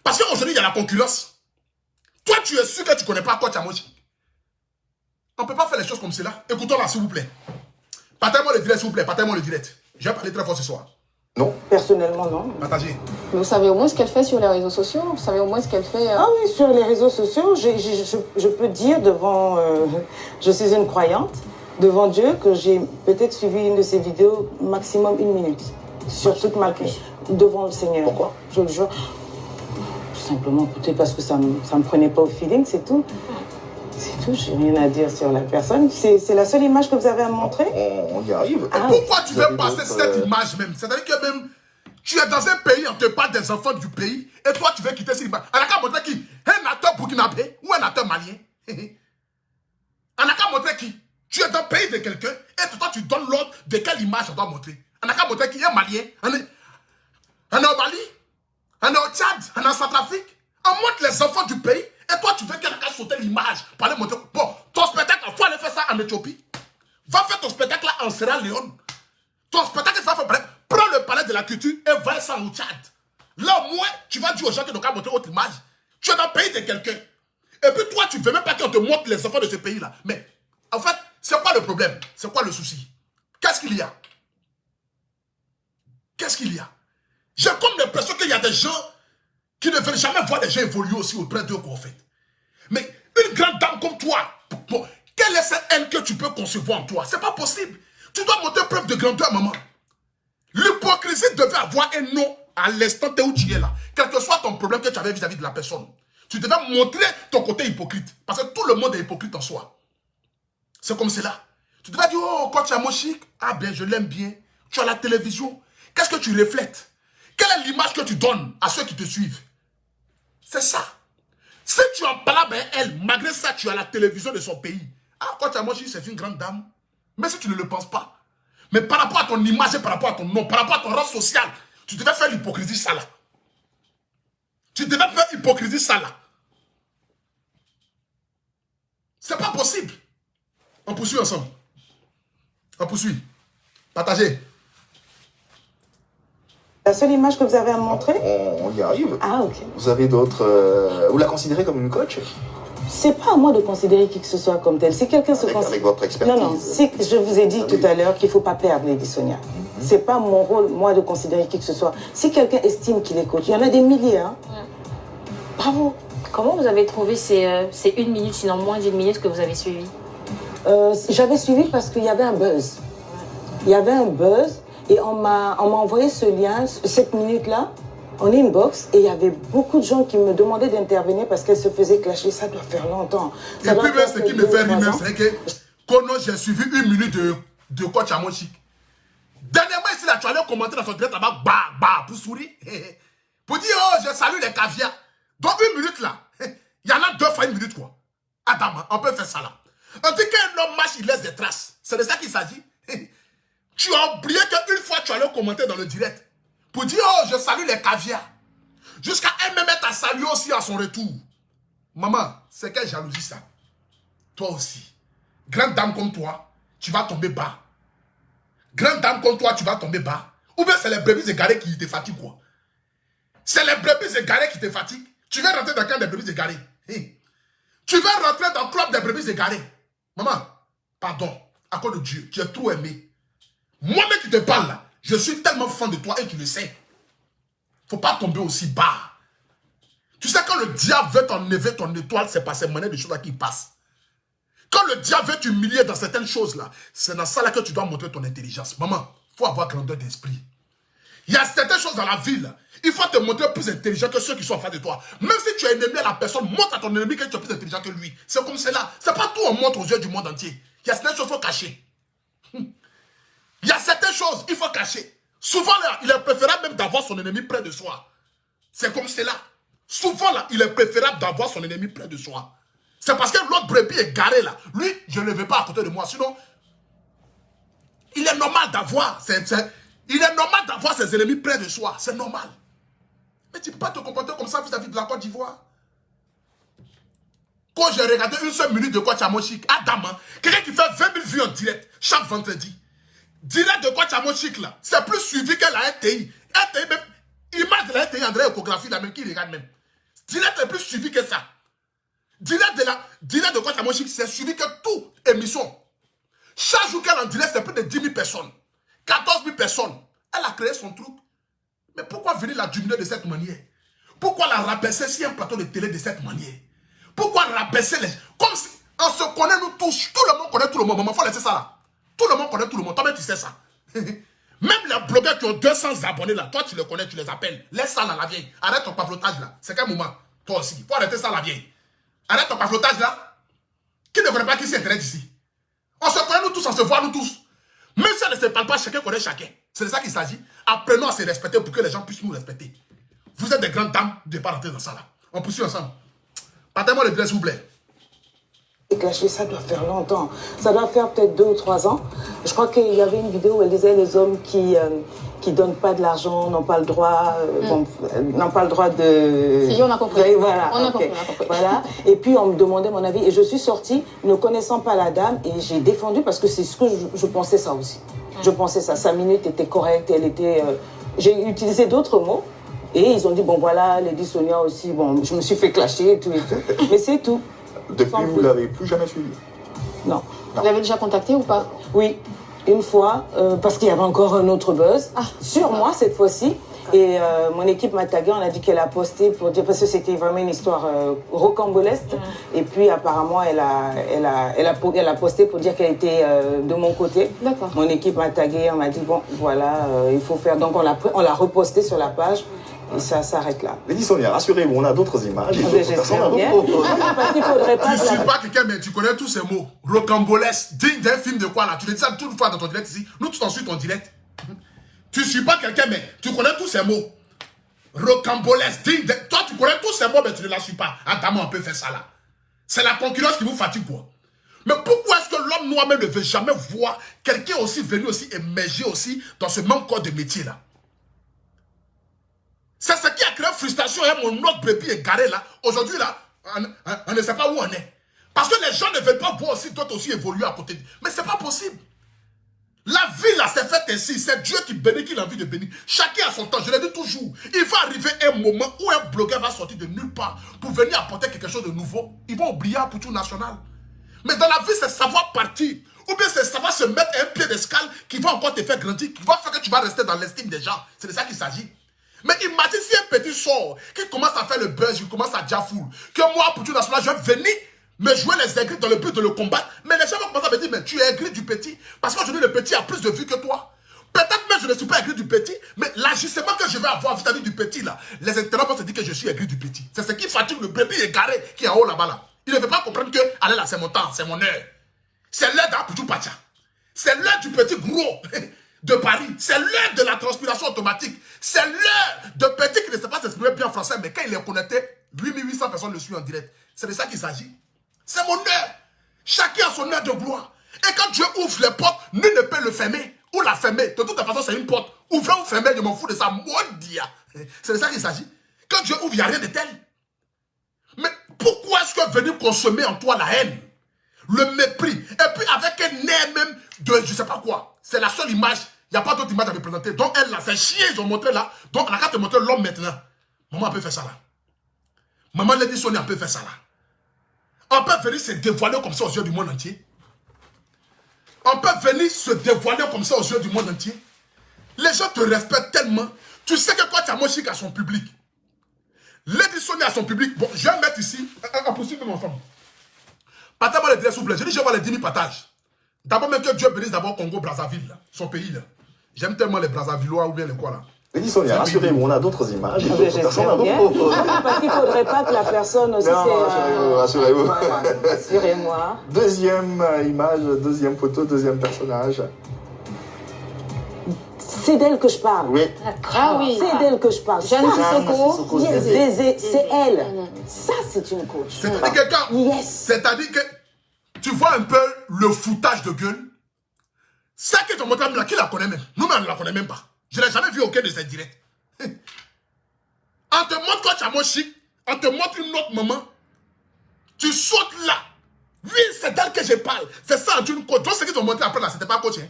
Parce qu'aujourd'hui, il y a la concurrence. Toi, tu es sûr que tu ne connais pas Coach Amo Chic. On ne peut pas faire les choses comme cela. Écoutons-la, s'il vous plaît. Partagez-moi le direct, s'il vous plaît. Partagez-moi le direct. Je vais parler très fort ce soir. Non. Personnellement, non. Partagez. Vous savez au moins ce qu'elle fait sur les réseaux sociaux? Vous savez au moins ce qu'elle fait Ah oui, sur les réseaux sociaux, je peux dire devant... je suis une croyante. Devant Dieu, que j'ai peut-être suivi une de ses vidéos maximum 1 minute. Sur toute ma vie. Devant le Seigneur. Pourquoi? Je le jure. Tout simplement, peut-être parce que ça me prenait pas au feeling, c'est tout. C'est tout, j'ai rien à dire sur la personne. C'est la seule image que vous avez à me montrer. On y arrive. Ah. Pourquoi tu veux passer cette image même? C'est-à-dire que même, tu es dans un pays, on te parle des enfants du pays, et toi tu veux quitter cette image. On n'a qu'à montrer qui? Un acteur burkinabé ou un acteur malien? On n'a qu'à montrer qui? Tu es dans le pays de quelqu'un, et toi tu donnes l'ordre de quelle image on doit montrer. On n'a qu'à montrer qui est malien. On est au Mali, on est au Tchad, on est en Centrafrique. On montre les enfants du pays, et toi tu veux qu'elle a sauter l'image pour aller montrer. Bon, ton spectacle, il faut aller faire ça en Éthiopie. Va faire ton spectacle là en Sierra Leone. Ton spectacle, tu vas faire, prends le palais de la culture et va ça au Tchad. Là au moins, tu vas dire aux gens qu'ils n'ont qu'à montrer autre image. Tu es dans le pays de quelqu'un. Et puis toi, tu ne veux même pas qu'on te montre les enfants de ce pays-là. Mais en fait, c'est quoi le problème? C'est quoi le souci? Qu'est-ce qu'il y a? Qu'est-ce qu'il y a? J'ai comme l'impression qu'il y a des gens qui ne veulent jamais voir les gens évoluer aussi auprès d'eux en fait. Mais une grande dame comme toi, bon, quelle est cette haine que tu peux concevoir en toi? C'est pas possible. Tu dois montrer preuve de grandeur, maman. L'hypocrisie devait avoir un nom à l'instant où tu es là. Quel que soit ton problème que tu avais vis-à-vis de la personne. Tu devais montrer ton côté hypocrite. Parce que tout le monde est hypocrite en soi. C'est comme cela. Tu devais dire, oh, Coach Amo Chic, ah bien, je l'aime bien. Tu as la télévision. Qu'est-ce que tu reflètes? Quelle est l'image que tu donnes à ceux qui te suivent? C'est ça. Si tu en parles avec elle, malgré ça, tu as la télévision de son pays. Ah, Coach Amo Chic, c'est une grande dame. Mais si tu ne le penses pas, mais par rapport à ton image et par rapport à ton nom, par rapport à ton rang social, tu devais faire l'hypocrisie, ça là. Tu devais faire hypocrisie ça là. C'est pas possible. On poursuit ensemble. On poursuit. Partagez. La seule image que vous avez à me montrer? On y arrive. Ah, ok. Vous avez d'autres... vous la considérez comme une coach? C'est pas à moi de considérer qui que ce soit comme tel. Si quelqu'un se considère... Avec votre expertise. Non, non. Je vous ai dit tout à l'heure qu'il ne faut pas perdre, Lady Sonia. C'est pas mon rôle, moi, de considérer qui que ce soit. Si quelqu'un estime qu'il est coach, il y en a des milliers, hein. Bravo. Comment vous avez trouvé ces 1 minute, sinon moins d'1 minute que vous avez suivi? J'avais suivi parce qu'il y avait un buzz. Il y avait un buzz et on m'a envoyé ce lien, cette minute-là, en inbox, et il y avait beaucoup de gens qui me demandaient d'intervenir parce qu'elles se faisaient clasher. Ça doit faire longtemps. Et puis même ce qui me fait rire, c'est que quand j'ai suivi 1 minute de coach à mon chic. Dernièrement, ici, là, tu allais commenter dans son direct là-bas, bah, pour sourire. Pour dire, oh, je salue les caviars. Dans 1 minute là, il y en a 2 fois 1 minute quoi. Adam, on peut faire ça là. En tout cas, un homme marche, il laisse des traces. C'est de ça qu'il s'agit. Tu as oublié qu'une fois tu allais commenter dans le direct pour dire, oh, je salue les caviars. Jusqu'à elle me mettre à saluer aussi à son retour. Maman, c'est quelle jalousie ça? Toi aussi. Grande dame comme toi, tu vas tomber bas. Grande dame comme toi, tu vas tomber bas. Ou bien c'est les brebis égarées qui te fatiguent quoi. C'est les brebis égarées qui te fatiguent. Tu veux rentrer dans le camp des brebis égarées. Tu veux rentrer dans le club des brebis égarées. Maman, pardon, à cause de Dieu, tu es trop aimé. Moi-même qui te parle là, je suis tellement fan de toi et tu le sais. Faut pas tomber aussi bas. Tu sais, quand le diable veut t'enlever ton étoile, c'est pas ces manières de choses là qui passent. Quand le diable veut t'humilier dans certaines choses là, c'est dans ça là que tu dois montrer ton intelligence. Maman, faut avoir grandeur d'esprit. Il y a certaines choses dans la vie là, il faut te montrer plus intelligent que ceux qui sont en face de toi. Même si tu es ennemi à la personne, montre à ton ennemi que tu es plus intelligent que lui. C'est comme cela. C'est pas tout on montre aux yeux du monde entier. Il y a certaines choses qu'il faut cacher. Il y a certaines choses qu'il faut cacher. Souvent là, il est préférable même d'avoir son ennemi près de soi. C'est comme cela. Souvent là, il est préférable d'avoir son ennemi près de soi. C'est parce que l'autre brebis est garé là. Lui, je ne le veux pas à côté de moi. Sinon, il est normal d'avoir ses ennemis près de soi. C'est normal. Mais tu ne peux pas te comporter comme ça vis-à-vis de la Côte d'Ivoire. Quand j'ai regardé 1 seule minute de Coach Amochik, Adam, quelqu'un qui fait 20 000 vues en direct chaque vendredi. Direct de Coach Amochik là, c'est plus suivi que la RTI. RTI même, image de la RTI, André Échographie là même, qui regarde même. Direct est plus suivi que ça. Direct de Coach Amochik, c'est suivi que toute émission. Chaque jour qu'elle en direct, c'est plus de 10 000 personnes. 14 000 personnes. Elle a créé son truc. Mais pourquoi venir la diminuer de cette manière? Pourquoi la rabaisser sur un plateau de télé de cette manière? Pourquoi rabaisser les... Comme si on se connaît nous tous. Tout le monde connaît tout le monde. Maman, il faut laisser ça là. Tout le monde connaît tout le monde. Toi-même, tu sais ça. Même les blogueurs qui ont 200 abonnés là, toi, tu les connais, tu les appelles. Laisse ça là, la vieille. Arrête ton pavlotage là. C'est quel moment? Toi aussi. Il faut arrêter ça, la vieille. Arrête ton pavlotage là. Qui ne connaît pas qui s'y intéresse ici? On se connaît nous tous, on se voit nous tous. Même si on ne se parle pas, chacun connaît chacun. C'est de ça qu'il s'agit. Apprenons à se respecter pour que les gens puissent nous respecter. Vous êtes des grandes dames, de ne pas rentrer dans ça là. On poursuit ensemble. Partez-moi le dress, s'il vous plaît. Clasher, ça doit faire longtemps. Ça doit faire peut-être 2 ou 3 ans. Je crois qu'il y avait une vidéo où elle disait les hommes qui donnent pas de l'argent n'ont pas le droit, n'ont pas le droit de... Si, on a compris. Oui, voilà. On a Okay. compris. Voilà. Et puis on me demandait mon avis et je suis sortie ne connaissant pas la dame et j'ai défendu parce que c'est ce que je pensais ça aussi. Je pensais ça. Sa minute était correcte, elle était... J'ai utilisé d'autres mots. Et ils ont dit, bon voilà, Lady Sonia aussi, bon, je me suis fait clasher et tout. Mais c'est tout. Depuis, vous ne l'avez plus jamais suivi? Non. Vous l'avez déjà contacté ou pas? Oui, une fois, parce qu'il y avait encore un autre buzz, sur moi cette fois-ci. Et mon équipe m'a tagué, on a dit qu'elle a posté pour dire, parce que c'était vraiment une histoire rocambolesque. Et puis apparemment, elle a posté pour dire qu'elle était de mon côté. D'accord. Mon équipe m'a tagué, on m'a dit, bon, voilà, il faut faire. Donc on l'a reposté sur la page. Et ça s'arrête là. Lady Sonia, rassurez-vous, on a d'autres images. J'espère bien. Parce qu'il faudrait pas... Tu ne suis pas quelqu'un, mais tu connais tous ces mots. Rocambolesque, digne d'un film de quoi là? Tu le dis ça toute fois dans ton direct ici. Nous tous ensuite en direct. Tu ne suis pas quelqu'un, mais tu connais tous ces mots. Rocambolesque, digne de... Toi, tu connais tous ces mots, mais tu ne la suis pas. Attends, on peut faire ça là. C'est la concurrence qui vous fatigue quoi. Mais pourquoi est-ce que l'homme noir même ne veut jamais voir quelqu'un aussi venu aussi émerger aussi dans ce même corps de métier là? C'est ce qui a créé frustration et mon autre brebis est garé là. Aujourd'hui là, on ne sait pas où on est. Parce que les gens ne veulent pas voir aussi d'autres aussi évoluer à côté. Mais c'est pas possible. La vie là s'est faite ainsi. C'est Dieu qui bénit, qui a envie de bénir. Chacun a son temps. Je l'ai dit toujours. Il va arriver un moment où un blogueur va sortir de nulle part pour venir apporter quelque chose de nouveau. Ils vont oublier pour tout national. Mais dans la vie, c'est savoir partir. Ou bien c'est savoir se mettre un pied d'escale qui va encore te faire grandir, qui va faire que tu vas rester dans l'estime des gens. C'est de ça qu'il s'agit. Mais imagine si un petit sort qui commence à faire le buzz, qui commence à dire foule, que moi, pour tout national, je vais venir me jouer les aigris dans le but de le combattre. Mais les gens vont commencer à me dire, mais tu es aigri du petit. Parce qu'aujourd'hui, le petit a plus de vues que toi. Peut-être même je ne suis pas aigri du petit, mais l'agissement que je vais avoir vis-à-vis du petit, là, les internautes vont se dire que je suis aigri du petit. C'est ce qui fatigue le bébé égaré qui est en haut là-bas. Là. Il ne veut pas comprendre que, allez là, c'est mon temps, c'est mon heure. C'est l'heure d'Apoutou Pacha. C'est l'heure du petit gros de Paris. C'est l'heure de la transpiration automatique. C'est l'heure de petit qui ne sait pas s'exprimer bien en français, mais quand il est connecté, 8800 personnes le suivent en direct. C'est de ça qu'il s'agit. C'est mon heure. Chacun a son heure de gloire. Et quand Dieu ouvre les portes, nul ne peut le fermer ou la fermer. De toute façon, c'est une porte. Ouvrez ou fermez, je m'en fous de ça. Maudit. C'est de ça qu'il s'agit. Quand Dieu ouvre, il n'y a rien de tel. Mais pourquoi est-ce que venir consommer en toi la haine, le mépris, et puis avec un air même de je ne sais pas quoi. C'est la seule image. Il n'y a pas d'autre image à me présenter. Donc elle là, c'est chien, ils ont montré là. Donc on a qu'à te montrer l'homme maintenant. Maman peut faire ça là. Maman Lady Sonia peut faire ça là. On peut venir se dévoiler comme ça aux yeux du monde entier. On peut venir se dévoiler comme ça aux yeux du monde entier. Les gens te respectent tellement. Tu sais que quand tu as Moshik à son public, Lady Sonia à son public, bon, je vais mettre ici, un possible même ensemble. Partagez-moi les direct s'il vous plaît. Je dis, je vois les 10 000 partages. D'abord, même que Dieu bénisse d'abord Congo, Brazzaville, là, son pays là. J'aime tellement les Brazzavillois ou bien les quoi là. Lady Sonia, rassurez-vous, on a d'autres images. J'espère bien. Parce qu'il ne faudrait pas que la personne aussi... Non, rassurez-vous. Voilà, rassurez-moi. Deuxième image, deuxième photo, deuxième personnage. C'est d'elle que je parle. Oui. Ah oui. C'est d'elle que je parle. Jeanne Sissoko. C'est elle. Ça, c'est une coach. C'est-à-dire que quand... Yes. C'est-à-dire que tu vois un peu le foutage de gueule. Ça qu'ils ont montré là, qui la connaît même? Nous-mêmes, on ne la connaît même pas. Je n'ai jamais vu aucun de ces directs. On te montre quand tu as mon chic, on te montre une autre maman. Tu sautes là. Oui, c'est d'elle que je parle. C'est ça, une coach. Donc, ce qu'ils ont montré après là, c'était pas coach. Hein?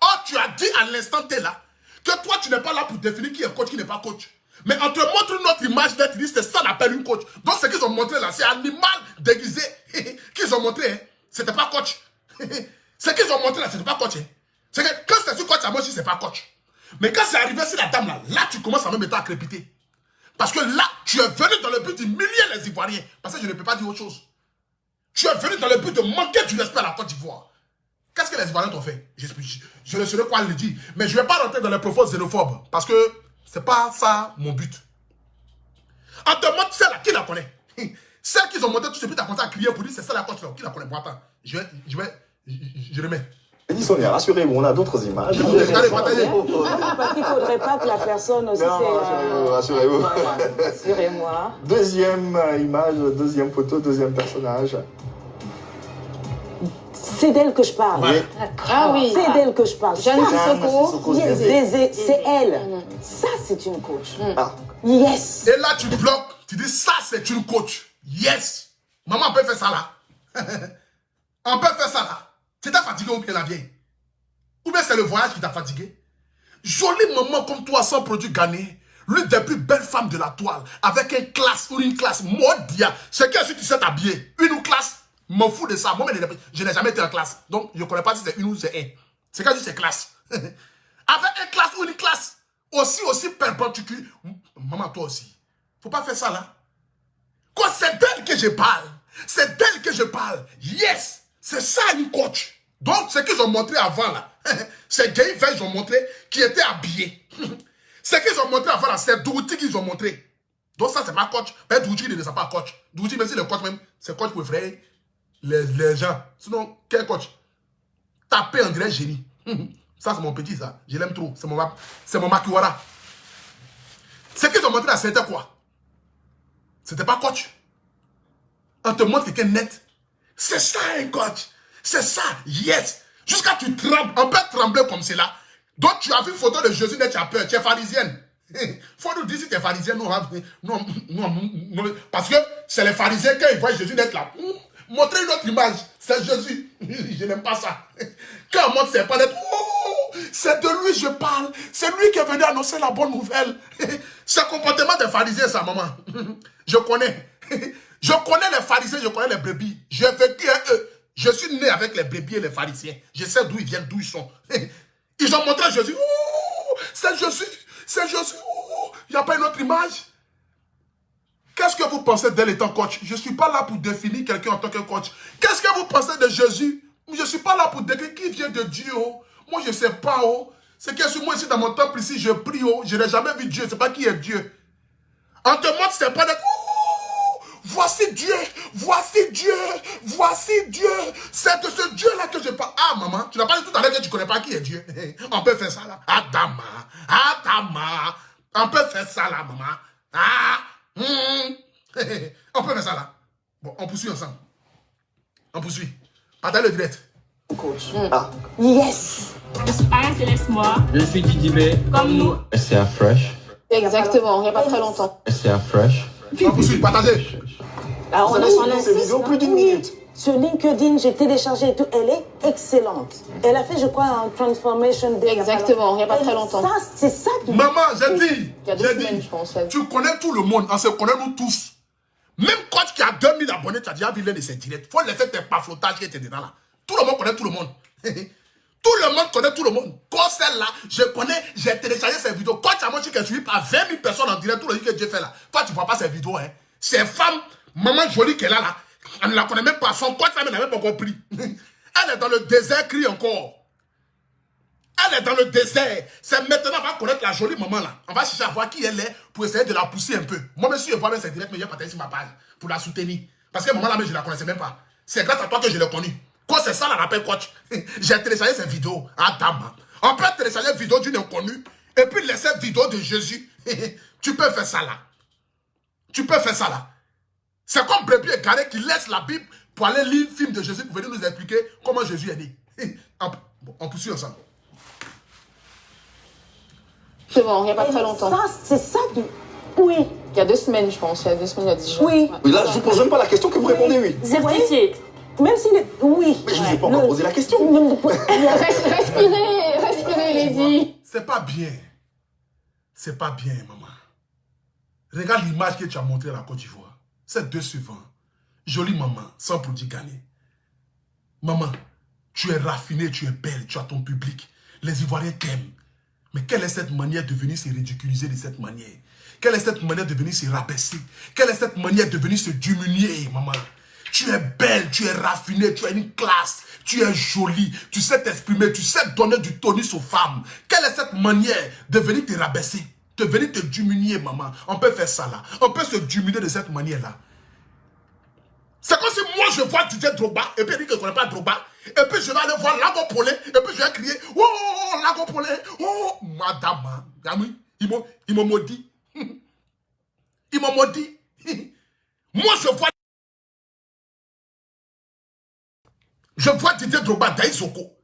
Oh, tu as dit à l'instant T là, que toi, tu n'es pas là pour définir qui est coach, qui n'est pas coach. Mais on te montre une autre image d'être dit, c'est ça qu'on appelle une coach. Donc, ce qu'ils ont montré là, c'est un animal déguisé qu'ils ont montré. Hein? C'était pas coach. Ce qu'ils ont montré là, c'était pas coach. Hein? C'est que quand c'est sur coach à moi, c'est pas coach. Mais quand c'est arrivé sur la dame là, là tu commences à même état à crépiter. Parce que là, tu es venu dans le but d'humilier les Ivoiriens. Parce que je ne peux pas dire autre chose. Tu es venu dans le but de manquer du respect à la Côte d'Ivoire. Qu'est-ce que les Ivoiriens t'ont fait? Je ne saurais quoi le dire. Mais je ne vais pas rentrer dans les propos xénophobes. Parce que c'est pas ça mon but. On te montre celle-là, qui la connaît? Celle qu'ils ont montré tout de suite, tu as commencé à crier pour dire c'est ça la Côte là. Qui la connaît? Bon, attends, je remets. Lady Sonia, rassurez-vous, on a d'autres images. Parce qu'il ne faudrait pas que la personne aussi... Non, rassurez-vous. Voilà, rassurez-moi. Deuxième image, deuxième photo, deuxième personnage. C'est d'elle que je parle. Oui. Ah oui. C'est d'elle que je parle. Jeanne Sissoko. C'est elle. Ça, c'est une coach. Ah. Yes. Et là, tu bloques, tu dis ça, c'est une coach. Yes. Maman, on peut faire ça là. On peut faire ça là. Tu t'es fatigué ou bien la vieille? Ou bien c'est le voyage qui t'a fatigué? Jolie maman comme toi, sans produit gagné, l'une des plus belles femmes de la toile, avec une classe ou une classe mondiale. C'est qu'est-ce que tu sais t'habiller? Une ou classe? M'en fous de ça. Moi-même, je n'ai jamais été en classe. Donc, je ne connais pas si c'est une ou c'est un. C'est quand je dis c'est classe. Avec une classe ou une classe, aussi perpendiculaire. Maman, toi aussi. Faut pas faire ça là. Quoi, c'est d'elle que je parle. C'est d'elle que je parle. Yes! C'est ça une coach. Donc, ce qu'ils ont montré avant là, c'est Gay Veil, ils ont montré, qui était habillé. Ce qu'ils ont montré avant là, c'est Douti qu'ils ont montré. Donc, ça, c'est pas coach. Mais Douti, il ne sait pas coach. Douti, même si le coach même, c'est coach pour effrayer les gens. Sinon, quel coach? Taper en direct génie. Ça, c'est mon petit, ça. Je l'aime trop. C'est mon Makiwara. Ce qu'ils ont montré là, c'était quoi? C'était pas coach. On te montre quelqu'un net. C'est ça un coach. C'est ça, yes. Jusqu'à tu trembles. On peut trembler comme cela. Donc tu as vu une photo de Jésus, tu as peur. Tu es pharisienne. Faut nous dire si t'es pharisien, non, parce que c'est les pharisiens quand ils voient Jésus d'être là. Montrez une autre image, c'est Jésus. Je n'aime pas ça. Quand on montre ses pas d'être, c'est de lui je parle. C'est lui qui est venu annoncer la bonne nouvelle. C'est le comportement des pharisiens, ça, maman. Je connais. Je connais les pharisiens, je connais les brebis. J'ai vécu avec eux. Je suis né avec les brebis et les pharisiens. Je sais d'où ils viennent, d'où ils sont. Ils ont montré Jésus. C'est Jésus. C'est Jésus. Il n'y a pas une autre image. Qu'est-ce que vous pensez d'elle étant coach? Je ne suis pas là pour définir quelqu'un en tant que coach. Qu'est-ce que vous pensez de Jésus? Je ne suis pas là pour décrire qui vient de Dieu. Moi, je ne sais pas. C'est que sur moi ici dans mon temple ici, je prie. Je n'ai jamais vu Dieu. Je ne sais pas qui est Dieu. On te montre c'est pas d'être. Voici Dieu, voici Dieu, voici Dieu. C'est de ce Dieu-là que je parle. Ah, maman, tu n'as pas dit tout à l'heure que tu ne connais pas qui est Dieu. On peut faire ça là. Adama, Adama. On peut faire ça là, maman. On peut faire ça là. Bon, on poursuit ensemble. On poursuit. Partage le direct. Coach. Yes. Laisse-moi. Je suis Didibé. Comme nous. C'est à Fresh. Exactement, il n'y a pas très longtemps. C'est à Fresh. On poursuit, partagez. Alors, Vous avez suivi ces vidéos plus d'une minute. Sur LinkedIn, j'ai téléchargé et tout. Elle est excellente. Elle a fait, je crois, un Transformation Day. Exactement, il n'y a pas très Et longtemps. Ça, c'est ça qui... Maman, j'ai dit. Il y a 2 semaines, je pense. Tu connais tout le monde, on se connaît nous tous. Même coach qui a 2000 abonnés, tu as déjà vu l'un de ses directs. Il faut laisser tes paflotages qui étaient dedans là. Tout le monde connaît tout le monde. Tout le monde connaît tout le monde. Quand celle-là, je connais, j'ai téléchargé ses vidéos. Quand tu as montré qu'elle suit par 20 000 personnes en direct, tout le monde que Dieu fait là. Toi, tu ne vois pas ses vidéos. Hein. Ces femmes, maman jolie qu'elle a là, elle ne la connaît même pas. Son coach, elle n'a même pas compris. Elle est dans le désert, crie encore. Elle est dans le désert. C'est maintenant qu'on va connaître la jolie maman là. On va chercher à voir qui elle est pour essayer de la pousser un peu. Moi, monsieur, je vois même ses directs, mais je vais partager sur ma page pour la soutenir. Parce que maman là, mais je ne la connaissais même pas. C'est grâce à toi que je l'ai connue. Quand c'est ça la rappel coach, j'ai téléchargé cette vidéo à Dama. On peut télécharger une vidéo d'une inconnue et puis laisser une vidéo de Jésus. Tu peux faire ça là. Tu peux faire ça là. C'est comme Brebis et Garé qui laisse la Bible pour aller lire le film de Jésus pour venir nous expliquer comment Jésus est né. On poursuit ensemble. C'est bon, il n'y a pas très longtemps. Ça, c'est ça qui... Oui. Il y a 2 semaines, je pense. Il y a 2 semaines, il y a 10 jours. Oui. Ouais. Oui, là, je ne vous pose même pas la question que vous répondez oui. Certifié. Même s'il est... Oui. Mais je ne vous ai pas encore posé la question. Respirez, Lady. C'est pas bien. C'est pas bien, maman. Regarde l'image que tu as montrée à la Côte d'Ivoire. C'est 2 suivants. Jolie maman, sans produit gagné. Maman, tu es raffinée, tu es belle, tu as ton public. Les Ivoiriens t'aiment. Mais quelle est cette manière de venir se ridiculiser de cette manière? Quelle est cette manière de venir se rabaisser? Quelle est cette manière de venir se diminuer, maman? Tu es belle, tu es raffinée, tu as une classe, tu es jolie, tu sais t'exprimer, tu sais donner du tonus aux femmes. Quelle est cette manière de venir te rabaisser, de venir te diminuer, maman? On peut faire ça là. On peut se diminuer de cette manière-là. C'est comme si moi je vois Didier Drogba, et puis il dit que je ne connais pas Drogba, et puis je vais aller voir Lago Polé, et puis je vais crier, oh, Lago Polé, oh, madame, ils m'ont maudit. Ils m'ont maudit. Moi je vois Didier Drogba, Daïsoko,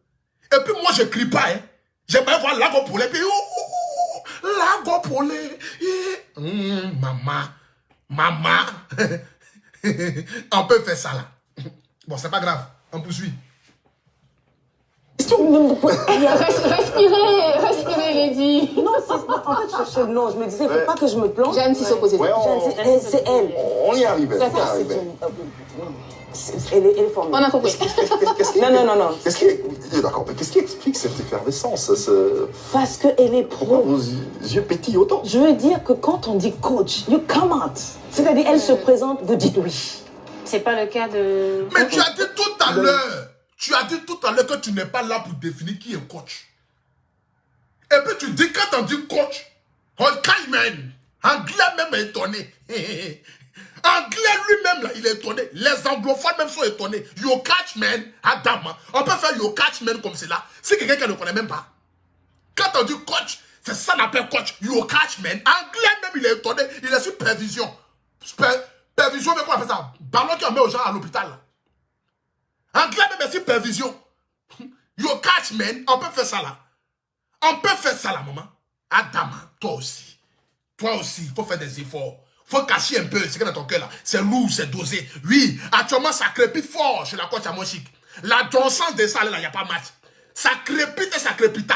et puis moi je ne crie pas, hein. J'aimerais voir Lago Polé, et puis oh, Lago Polé, maman. On peut faire ça là. Bon, c'est pas grave. On poursuit. Respirez, Lady. Non, en fait, non, je me disais, il ne faut pas que je me plante. Jeanne Sissoko, c'est Ouais, C'est elle. on y arrive. Ça, On y arrive. Elle est formidable. On a compris. Non. D'accord, mais qu'est-ce qui explique cette effervescence Parce qu'elle est Pourquoi pro. vos yeux pétillent autant? Je veux dire que quand on dit coach, you come out. C'est-à-dire, elle se présente, vous dites oui. C'est pas le cas de... Mais tu as dit tout à l'heure. Tu as dit tout à l'heure que tu n'es pas là pour définir qui est coach. Et puis tu dis quand on dit coach, on calme. Anglais même est étonné. Anglais lui-même là, il est étonné. Les anglophones même sont étonnés. You catch man, Adam. On peut faire you catch man comme cela. C'est quelqu'un qui ne connaît même pas. Quand on dit coach, c'est ça qu'on appelle coach. You catch man. Anglais même il est étonné. Il est sur prévision. Prévision, mais quoi on appelle ça? Ballon qui en met aux gens à l'hôpital. Anglais même est sur prévision. You catch man. On peut faire ça là. On peut faire ça là, maman. Adam, toi aussi. Toi aussi, il faut faire des efforts. Il faut cacher un peu ce qu'il y a dans ton cœur là. C'est lourd, c'est dosé. Oui, actuellement, ça crépite fort chez la coach à Mochic. La Johnson des salles, là, il n'y a pas match. Ça crépite et ça crépita.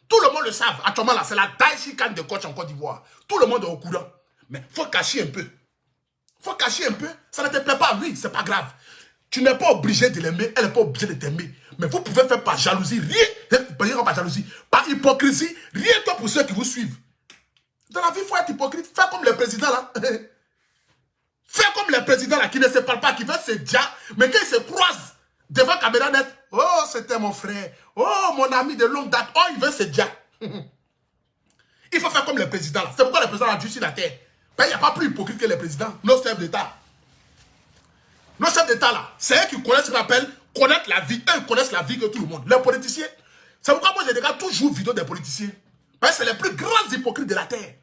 Tout le monde le savent. Actuellement, là, c'est la Daichi Kan de coach en Côte d'Ivoire. Tout le monde est au courant. Mais il faut cacher un peu. Il faut cacher un peu. Ça ne te plaît pas, oui, c'est pas grave. Tu n'es pas obligé de l'aimer, elle n'est pas obligée de t'aimer. Mais vous pouvez faire par jalousie, rien, par jalousie, par hypocrisie, rien que pour ceux qui vous suivent. Dans la vie, il faut être hypocrite. Fais comme le président là. Fais comme le président là qui ne se parle pas, qui veut se dire, mais quand il se croise devant la caméra nette, oh, c'était mon frère, oh, mon ami de longue date, oh, il veut se dire. Il faut faire comme le président là. C'est pourquoi le président a dû sur la terre. Ben, il n'y a pas plus hypocrite que le président, nos chefs d'État. Nos chefs d'État là, c'est eux qui connaissent ce qu'on appelle connaître la vie. Eux connaissent la vie que tout le monde. Les politiciens, c'est pourquoi moi je regarde toujours vidéo des politiciens. Ben, c'est les plus grands hypocrites de la terre.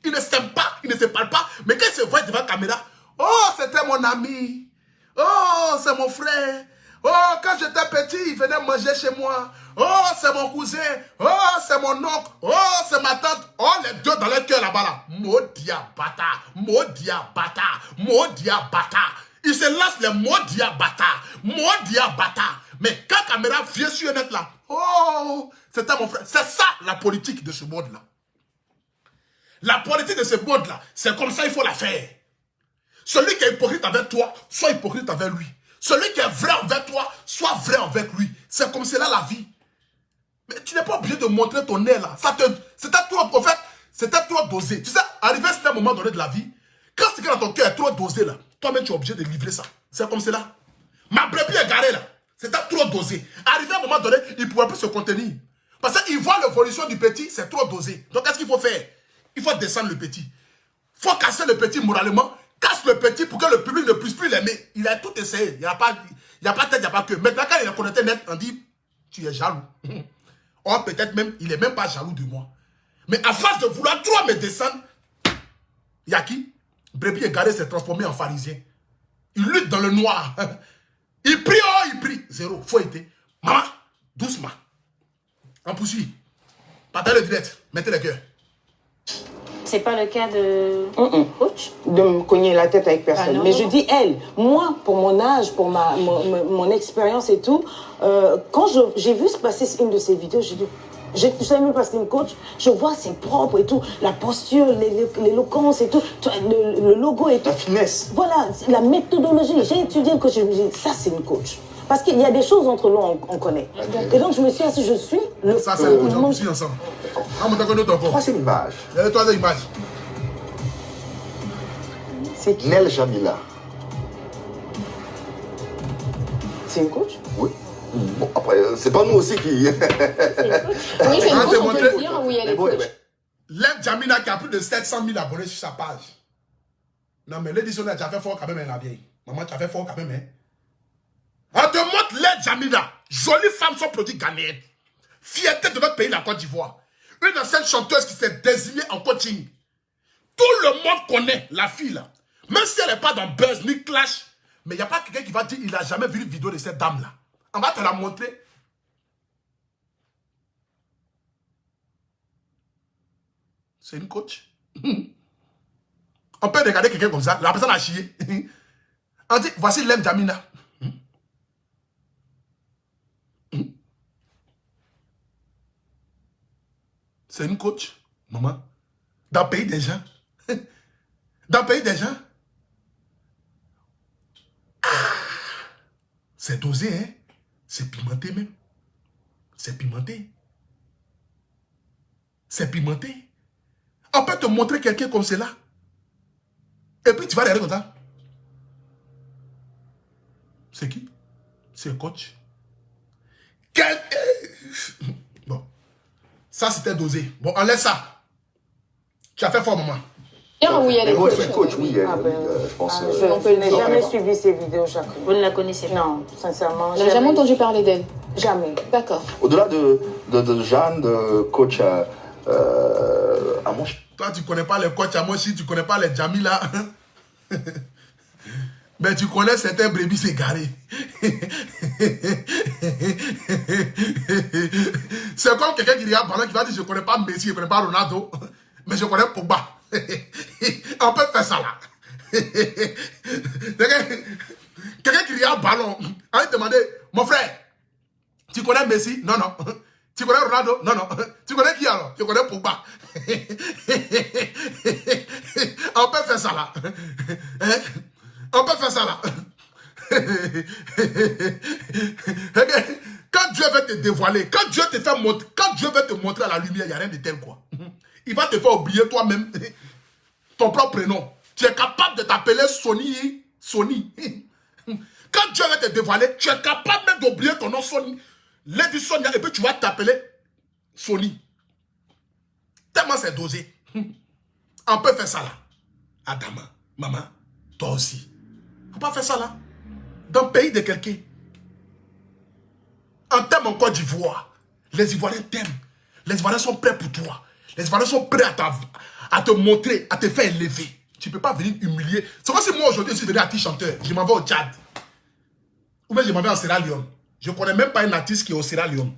Ils ne s'aiment pas, ils ne se parlent pas, mais quand ils se voient devant la caméra, oh, c'était mon ami, oh, c'est mon frère, oh, quand j'étais petit, il venait manger chez moi, oh, c'est mon cousin, oh, c'est mon oncle, oh, c'est ma tante, oh, les deux dans leur cœur là-bas là, Modia bâtard, Modia bâtard, Modia bâtard. Ils se lancent les Modia bâtard, Modia bâtard. Mais quand la caméra vient sur le net là, oh, c'était mon frère. C'est ça la politique de ce monde là. La politique de ce monde-là, c'est comme ça il faut la faire. Celui qui est hypocrite avec toi, sois hypocrite avec lui. Celui qui est vrai envers toi, sois vrai avec lui. C'est comme cela la vie. Mais tu n'es pas obligé de montrer ton nez là. C'était trop, en fait, c'était trop dosé. Tu sais, arrivé à un moment donné de la vie, quand ce qui est dans ton cœur est trop dosé là, toi-même tu es obligé de livrer ça. C'est comme cela. Ma brebis est garée là. C'était trop dosé. Arrivé à un moment donné, il ne pourrait plus se contenir. Parce qu'il voit l'évolution du petit, c'est trop dosé. Donc qu'est-ce qu'il faut faire? Il faut descendre le petit. Il faut casser le petit moralement. Casse le petit pour que le public ne puisse plus l'aimer. Il a tout essayé. Il n'y a pas tête, il n'y a pas que. Maintenant, quand il a connecté net, on dit, tu es jaloux. Or, peut-être même, il n'est même pas jaloux de moi. Mais à force de vouloir trop me descendre, il y a qui? Brebis égaré s'est transformé en pharisien. Il lutte dans le noir. Il prie, oh, il prie. Zéro. Faut aider. Maman, doucement. On poursuit. Partagez le direct. Mettez les cœurs. C'est pas le cas de coach? De me cogner la tête avec personne. Ah non, mais non. je dis elle. Moi, pour mon âge, pour mon expérience et tout, quand j'ai vu se passer une de ces vidéos, j'ai dit, je ne savais même pas c'était une coach, je vois c'est propre et tout, la posture, l'éloquence et tout, le logo et tout. La finesse. Voilà, la méthodologie. J'ai étudié le coach, je me dis, ça c'est une coach. Parce qu'il y a des choses entre nous, on connaît. Et donc je me suis assis, je suis le... Ça c'est le coach, on poursuit ensemble. On monte un autre encore. Troisième image. Il y a les troisième images. C'est qui? Nel Jamila. C'est une coach? Oui. Bon, après, c'est pas nous aussi qui... Oui, c'est une coach, on peut le dire, oui, elle est coach. Lem Jamila qui a plus de 700 000 abonnés sur sa page. Non mais l'éditionnaire, tu as fait fort quand même, hein, la vieille. Maman, tu as fait fort quand même, hein. On te montre Lem Jamila. Jolie femme, son produit ghanéen. Fierté de notre pays, la Côte d'Ivoire. Une ancienne chanteuse qui s'est désignée en coaching. Tout le monde connaît la fille là. Même si elle n'est pas dans Buzz ni Clash. Mais il n'y a pas quelqu'un qui va dire qu'il n'a jamais vu une vidéo de cette dame là. On va te la montrer. C'est une coach. On peut regarder quelqu'un comme ça. La personne a chié. On dit, voici Lem Jamila. C'est une coach, maman. Dans le pays des gens. Dans le pays des gens. Ah, c'est dosé, hein. C'est pimenté même. C'est pimenté. C'est pimenté. On peut te montrer quelqu'un comme cela. Et puis tu vas regarder comme ça. C'est qui? C'est un coach. Bon. Ça, c'était dosé. Bon, enlève ça. Tu as fait fort, maman. Oui, elle est Oui, coach. c'est coach, oui, Ah ben, je pense. je n'ai jamais suivi ces vidéos, Jacques. Vous ne la connaissez pas? Non, sincèrement. Vous n'avez jamais entendu parler d'elle? Jamais. D'accord. Au-delà de Jeanne, de coach Amosh. Toi, tu ne connais pas les coachs Amoshi, tu ne connais pas les Jamila. Mais tu connais certains brebis égarés. C'est comme quelqu'un qui regarde pendant qui va dire je ne connais pas Messi, je ne connais pas Ronaldo, mais je connais Pogba. On peut faire ça là. Quelqu'un qui regarde ballon, on va demander, mon frère, tu connais Messi? Non, non. Tu connais Ronaldo? Non, non. Tu connais qui alors? Tu connais Pogba? On peut faire ça là. On peut faire ça là. Quand Dieu veut te dévoiler, quand Dieu veut te montrer à la lumière, il n'y a rien de tel quoi. Il va te faire oublier toi-même ton propre prénom. Tu es capable de t'appeler Sony. Quand Dieu veut te dévoiler, tu es capable même d'oublier ton nom Sony. Lady Sonia, et puis tu vas t'appeler Sony. Tellement c'est dosé. On peut faire ça là. Adama, maman, toi aussi. Faut pas faire ça là. Dans le pays de quelqu'un. On t'aime en Côte d'Ivoire. Les Ivoiriens t'aiment. Les Ivoiriens sont prêts pour toi. Les Ivoiriens sont prêts à te montrer, à te faire élever. Tu ne peux pas venir humilier. C'est comme si moi aujourd'hui je suis venu artiste chanteur. Je m'en vais au Tchad. Ou bien je m'en vais en Sierra Leone. Je ne connais même pas un artiste qui est au Sierra Leone.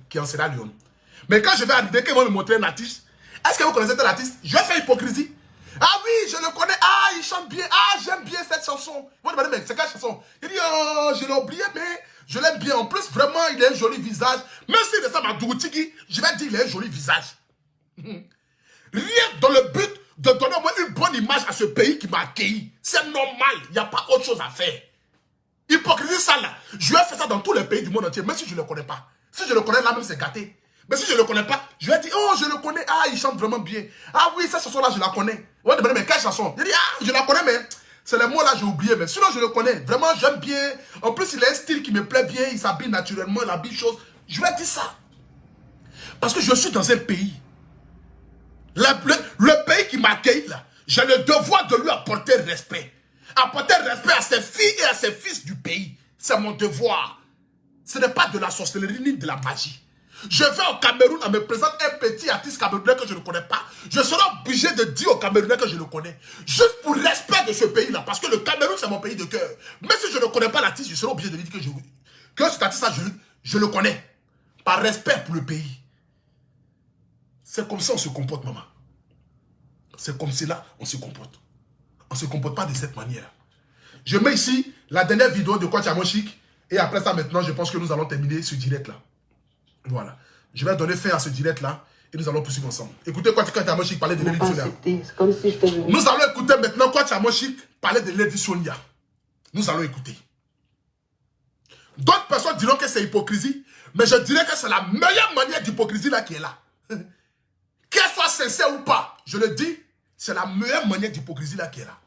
Mais quand je vais arriver, qu'ils vont me montrer un artiste, est-ce que vous connaissez tel artiste? Je vais faire hypocrisie. Ah oui, je le connais. Ah, il chante bien. Ah, j'aime bien cette chanson. Vous me demandez, mais c'est quelle chanson? Il dit, oh, je l'ai oublié, mais je l'aime bien. En plus, vraiment, il a un joli visage. Même s'il est ça, ma Dougoutiki, je vais dire, il a un joli visage. Rien dans le but de donner au moins une bonne image à ce pays qui m'a accueilli. C'est normal. Il n'y a pas autre chose à faire. Hypocrisie, ça là. Je vais faire ça dans tous les pays du monde entier, même si je ne le connais pas. Si je le connais, là même, c'est gâté. Mais si je ne le connais pas, je vais dire, oh, je le connais. Ah, il chante vraiment bien. Ah oui, cette chanson-là, je la connais. On va demander, mais quelle chanson? Je dis, ah, je la connais, mais c'est les mots-là, j'ai oublié. Mais sinon, je le connais. Vraiment, j'aime bien. En plus, il a un style qui me plaît bien. Il s'habille naturellement, il habille chose. Je vais dire ça. Parce que je suis dans un pays. Le pays qui m'accueille, là, j'ai le devoir de lui apporter respect. Apporter respect à ses filles et à ses fils du pays. C'est mon devoir. Ce n'est pas de la sorcellerie ni de la magie. Je vais au Cameroun, on me présente un petit artiste camerounais que je ne connais pas. Je serai obligé de dire au Camerounais que je le connais. Juste pour respect de ce pays-là. Parce que le Cameroun, c'est mon pays de cœur. Mais si je ne connais pas l'artiste, je serai obligé de lui dire que cet artiste-là, je le connais. Par respect pour le pays. C'est comme ça qu'on se comporte, maman. C'est comme cela on se comporte. On ne se comporte pas de cette manière. Je mets ici la dernière vidéo de Coach Amoshik. Et après ça, maintenant, je pense que nous allons terminer ce direct-là. Voilà. Je vais donner fin à ce direct-là. Et nous allons poursuivre ensemble. Écoutez Coach Amoshik parler de Lady Sonia. Nous allons écouter maintenant Coach Amoshik parler de Lady Sonia. Nous allons écouter. D'autres personnes diront que c'est hypocrisie. Mais je dirais que c'est la meilleure manière d'hypocrisie là qui est là. Qu'elle soit sincère ou pas, je le dis, c'est la meilleure manière d'hypocrisie là qui est là.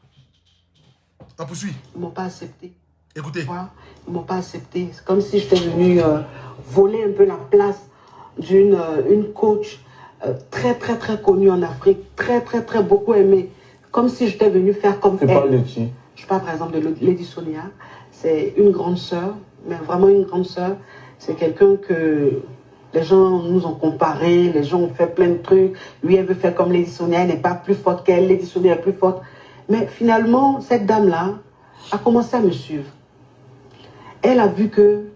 On poursuit. Ils ne m'ont pas accepté. Écoutez. Ils ne m'ont pas accepté. C'est comme si j'étais venue voler un peu la place d'une coach très connue en Afrique, très beaucoup aimée. Comme si j'étais venue faire comme elle. Tu parles de qui? Je parle par exemple de Lady Sonia. C'est une grande sœur, mais vraiment une grande sœur. C'est quelqu'un que les gens nous ont comparé, les gens ont fait plein de trucs. Lui, elle veut faire comme Lady Sonia, elle n'est pas plus forte qu'elle. Lady Sonia est plus forte. Mais finalement, cette dame-là a commencé à me suivre. Elle a vu que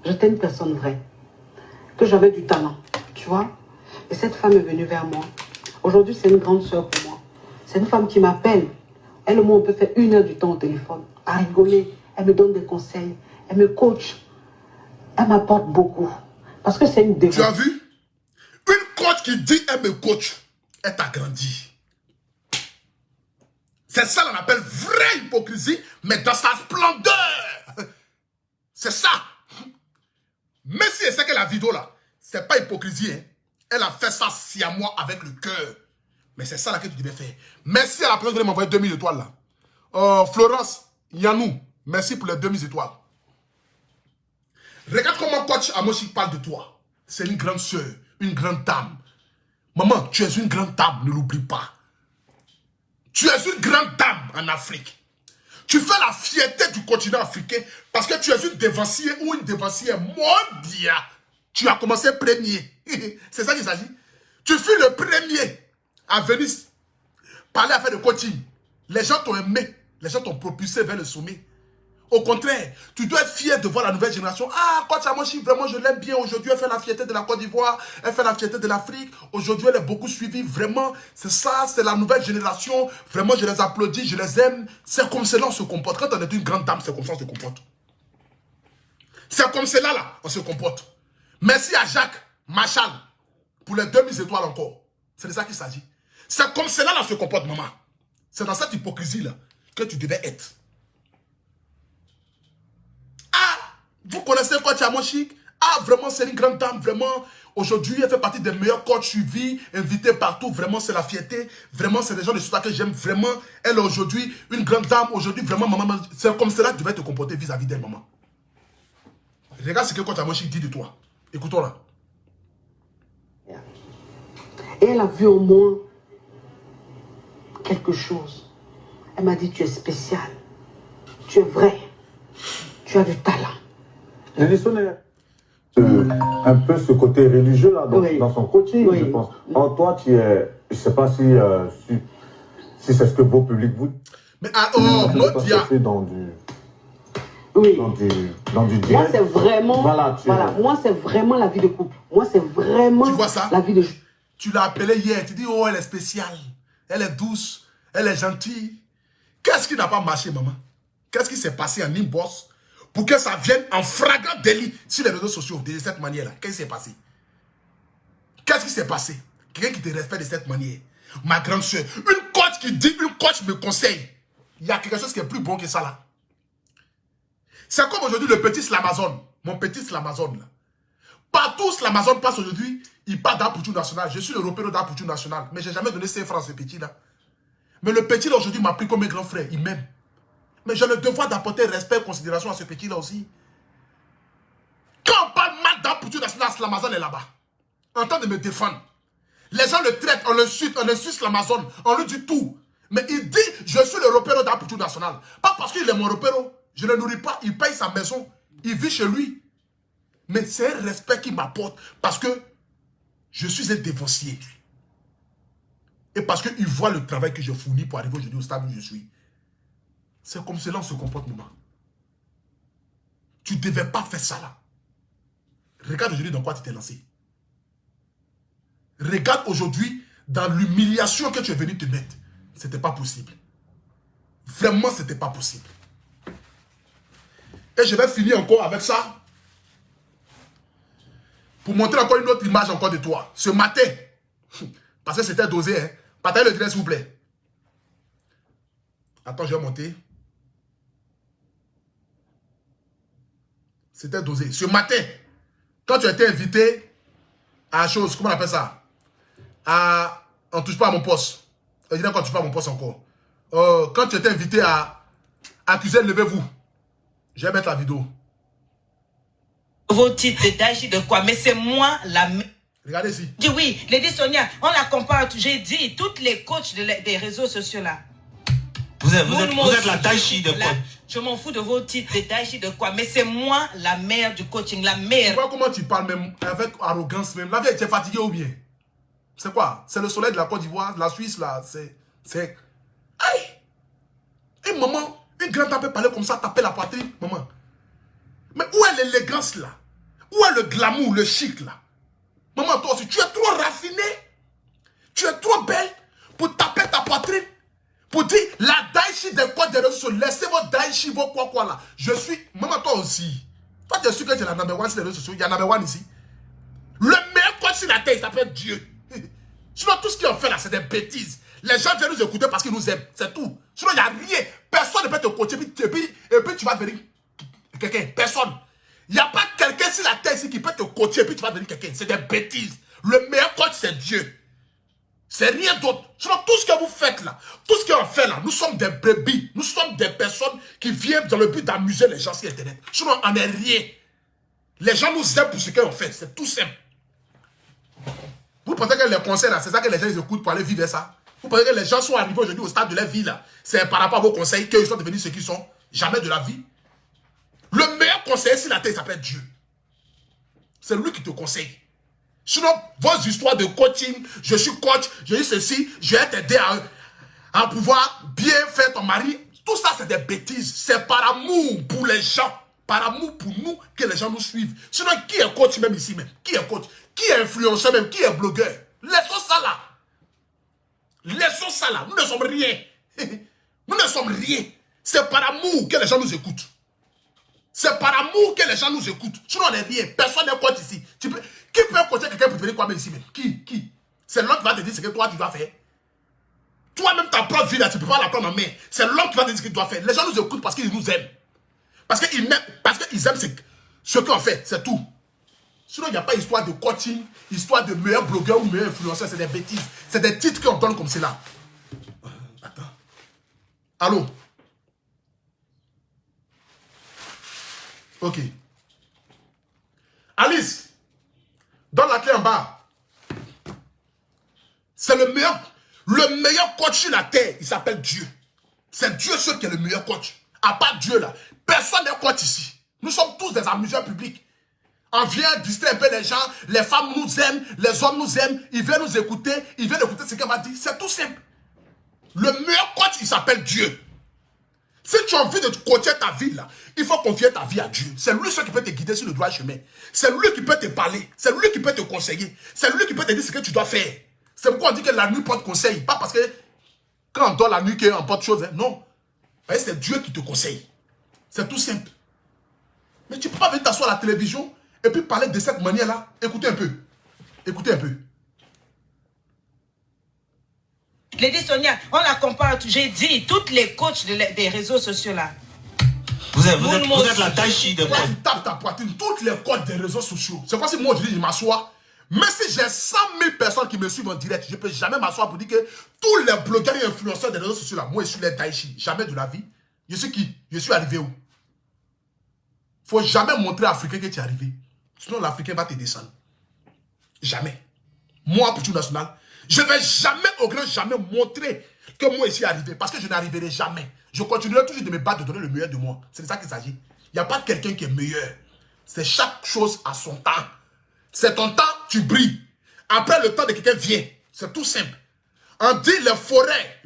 j'étais une personne vraie, que j'avais du talent, tu vois. Et cette femme est venue vers moi. Aujourd'hui, c'est une grande sœur pour moi. C'est une femme qui m'appelle. Elle et moi, on peut faire 1 heure du temps au téléphone, à rigoler. Elle me donne des conseils, elle me coach. Elle m'apporte beaucoup. Parce que c'est une dévote. Tu as vu? Une coach qui dit elle me coach, elle t'a grandi. C'est ça qu'on appelle vraie hypocrisie, mais dans sa splendeur. C'est ça. Mais si elle sait que la vidéo là, c'est pas hypocrisie. Hein. Elle a fait ça sciemment avec le cœur. Mais c'est ça là que tu devais faire. Merci à la personne qui m'a envoyé 2000 étoiles là. Florence, Yanou, merci pour les 2000 étoiles. Regarde comment Coach Amoshik parle de toi. C'est une grande soeur, une grande dame. Maman, tu es une grande dame, ne l'oublie pas. Tu es une grande dame en Afrique. Tu fais la fierté du continent africain parce que tu es une dévancière ou une dévancière mondiale. Tu as commencé premier. C'est ça qu'il s'agit. Tu fus le premier à venir parler à faire de coaching. Les gens t'ont aimé. Les gens t'ont propulsé vers le sommet. Au contraire, tu dois être fier de voir la nouvelle génération. Ah, Coach Amoshi, vraiment, je l'aime bien. Aujourd'hui, elle fait la fierté de la Côte d'Ivoire. Elle fait la fierté de l'Afrique. Aujourd'hui, elle est beaucoup suivie. Vraiment, c'est ça, c'est la nouvelle génération. Vraiment, je les applaudis, je les aime. C'est comme cela on se comporte. Quand on est une grande dame, c'est comme ça on se comporte. C'est comme cela, là, on se comporte. Merci à Jacques Machal pour les 2000 étoiles encore. C'est de ça qu'il s'agit. C'est comme cela, là, on se comporte, maman. C'est dans cette hypocrisie-là que tu devais être. Vous connaissez Coach Amoshi? Ah, vraiment, c'est une grande dame, vraiment. Aujourd'hui, elle fait partie des meilleurs coachs suivis, invités partout. Vraiment, c'est la fierté. Vraiment, c'est des gens de ce que j'aime. Vraiment, elle est aujourd'hui une grande dame. Aujourd'hui, vraiment, maman, c'est comme cela que tu devais te comporter vis-à-vis d'elle, maman. Regarde ce que Coach Amoshi dit de toi. Écoutons-la. Et elle a vu en moi quelque chose. Elle m'a dit, tu es spécial. Tu es vrai. Tu as du talent. Un peu ce côté religieux là dans son coaching, je pense. En toi, tu es, je ne sais pas si c'est ce que vos publics vous. Mais alors, dans du direct. Moi, c'est vraiment, moi, c'est vraiment la vie de couple. Moi, c'est vraiment tu vois ça? La vie de. Tu l'as appelée hier, tu dis, oh, elle est spéciale, elle est douce, elle est gentille. Qu'est-ce qui n'a pas marché, maman? Qu'est-ce qui s'est passé en inbox pour que ça vienne en flagrant délit sur les réseaux sociaux de cette manière-là? Qu'est-ce qui s'est passé? Qu'est-ce qui s'est passé? Quelqu'un qui te respecte de cette manière. Ma grande soeur, une coach qui dit, une coach me conseille. Il y a quelque chose qui est plus bon que ça là. C'est comme aujourd'hui le petit Slamazon. Mon petit Slamazon là. Partout Slamazon passe aujourd'hui, il part d'Apoutou National. Je suis le repère d'Apoutou National. Mais je n'ai jamais donné 5 francs à ce petit là. Mais le petit là aujourd'hui m'a pris comme un grand frère. Il m'aime. Mais j'ai le devoir d'apporter respect et considération à ce petit là aussi. Quand on parle mal d'Apoutou National, Slamazon est là-bas. En train de me défendre. Les gens le traitent, on le suit Slamazon, on lui dit tout. Mais il dit, je suis le repère d'Apoutou National. Pas parce qu'il est mon repère. Je ne le nourris pas, il paye sa maison, il vit chez lui. Mais c'est un respect qu'il m'apporte parce que je suis un dévancier. Et parce qu'il voit le travail que je fournis pour arriver aujourd'hui au stade où je suis. C'est comme cela on se comporte, maman. Tu ne devais pas faire ça là. Regarde aujourd'hui dans quoi tu t'es lancé. Regarde aujourd'hui dans l'humiliation que tu es venu te mettre. Ce n'était pas possible. Vraiment, ce n'était pas possible. Et je vais finir encore avec ça. Pour montrer encore une autre image encore de toi. Ce matin. Parce que c'était dosé. Hein. Partagez le direct s'il vous plaît. Attends, je vais monter. C'était dosé. Ce matin. Quand tu as été invité à la chose. Comment on appelle ça? On ne touche pas à mon poste. Je dirais qu'on ne touche pas à mon poste encore. Quand tu as été invité à accuser, levez-vous. Je vais mettre la vidéo. Vos titres de Daïchi de quoi? Mais c'est moi la... Regardez ici. Dis oui, Lady Sonia, on la compare. J'ai dit, toutes les coachs des réseaux sociaux là. Vous êtes la Daïchi de quoi? Je m'en fous de vos titres de Daïchi de quoi? Mais c'est moi la mère du coaching, la mère. Tu vois comment tu parles même avec arrogance même. La vie, tu es fatigué ou bien? C'est quoi? C'est le soleil de la Côte d'Ivoire, la Suisse là. C'est... Aïe! Et maman... Une grande dame peut parler comme ça, taper la poitrine, maman. Mais où est l'élégance là? Où est le glamour, le chic là? Maman, toi aussi, tu es trop raffinée. Tu es trop belle pour taper ta poitrine. Pour dire, la Daïchi des codes des réseaux sociaux, laissez votre Daïchi, vos quoi là. Je suis, maman, toi aussi. Toi, tu es sûr que tu es la number one sur les réseaux sociaux. Il y a number one ici. Le meilleur coach sur la terre, il s'appelle Dieu. Sinon, tout ce qu'ils ont fait là, c'est des bêtises. Les gens viennent nous écouter parce qu'ils nous aiment. C'est tout. Sinon, il n'y a rien. Personne ne peut te coacher. Et puis tu vas devenir quelqu'un. Personne. Il n'y a pas quelqu'un sur la terre ici qui peut te coacher et puis tu vas devenir quelqu'un. C'est des bêtises. Le meilleur coach, c'est Dieu. C'est rien d'autre. Sinon, tout ce que vous faites là, tout ce qu'on fait là, nous sommes des brebis. Nous sommes des personnes qui viennent dans le but d'amuser les gens sur Internet. Sinon, on n'est rien. Les gens nous aiment pour ce qu'on fait. C'est tout simple. Vous pensez que les conseils là, c'est ça que les gens ils écoutent pour aller vivre ça? Vous pensez que les gens sont arrivés aujourd'hui au stade de leur vie là? C'est par rapport à vos conseils qu'ils sont devenus ce qu'ils sont? Jamais de la vie. Le meilleur conseiller sur la terre s'appelle Dieu. C'est lui qui te conseille. Sinon, vos histoires de coaching, je suis coach, je dis ceci, je vais t'aider à pouvoir bien faire ton mari. Tout ça, c'est des bêtises. C'est par amour pour les gens. Par amour pour nous que les gens nous suivent. Sinon, qui est coach même ici même? Qui est coach? Qui est influenceur même? Qui est blogueur? Laissons ça là. Laissons ça là. Nous ne sommes rien. Nous ne sommes rien. C'est par amour que les gens nous écoutent. C'est par amour que les gens nous écoutent. Sinon, on n'est rien. Personne n'est coach ici. Qui peut coacher quelqu'un pour devenir quoi même ici même? Qui? C'est l'homme qui va te dire ce que toi tu dois faire. Toi-même, ta propre vie là, tu ne peux pas la prendre en main. C'est l'homme qui va te dire ce qu'il doit faire. Les gens nous écoutent parce qu'ils nous aiment. Parce qu'ils aiment ce qu'on fait, c'est tout. Sinon, il n'y a pas histoire de coaching, histoire de meilleur blogueur ou meilleur influenceur, c'est des bêtises. C'est des titres qu'on donne comme cela. Attends. Allô? Ok. Alice, donne la clé en bas. C'est le meilleur coach sur la terre, il s'appelle Dieu. C'est Dieu seul qui est le meilleur coach. À part Dieu là, personne n'est coach ici. Nous sommes tous des amuseurs publics. On vient distraire un peu les gens, les femmes nous aiment, les hommes nous aiment, ils viennent nous écouter, ils viennent écouter ce qu'elle va dire. C'est tout simple. Le meilleur coach, il s'appelle Dieu. Si tu as envie de coacher ta vie là, il faut confier ta vie à Dieu. C'est lui seul qui peut te guider sur le droit chemin. C'est lui qui peut te parler, c'est lui qui peut te conseiller, c'est lui qui peut te dire ce que tu dois faire. C'est pourquoi on dit que la nuit porte conseil. Pas parce que quand on dort la nuit qu'on porte chose. Hein. Non. C'est Dieu qui te conseille. C'est tout simple. Mais tu ne peux pas venir t'asseoir à la télévision et puis parler de cette manière-là. Écoutez un peu. Écoutez un peu. Lady Sonia, on la compare, j'ai dit, toutes les coachs des réseaux sociaux là. Vous êtes la taille de quoi? Tu tapes ta poitrine, toutes les coachs des réseaux sociaux. C'est pas si moi je dis, je m'assois. Mais si j'ai 100 000 personnes qui me suivent en direct, je ne peux jamais m'asseoir pour dire que tous les blogueurs et influenceurs des réseaux sociaux là, moi je suis les Daichi. Jamais de la vie. Je suis qui? Je suis arrivé où? Il ne faut jamais montrer à l'Africain que tu es arrivé. Sinon l'Africain va te descendre. Jamais. Moi, pour tout national, je ne vais jamais, au grand jamais montrer que moi je suis arrivé. Parce que je n'arriverai jamais. Je continuerai toujours de me battre, de donner le meilleur de moi. C'est de ça qu'il s'agit. Il n'y a pas quelqu'un qui est meilleur. C'est chaque chose à son temps. C'est ton temps, tu brilles. Après, le temps de quelqu'un vient. C'est tout simple. On dit les forêts,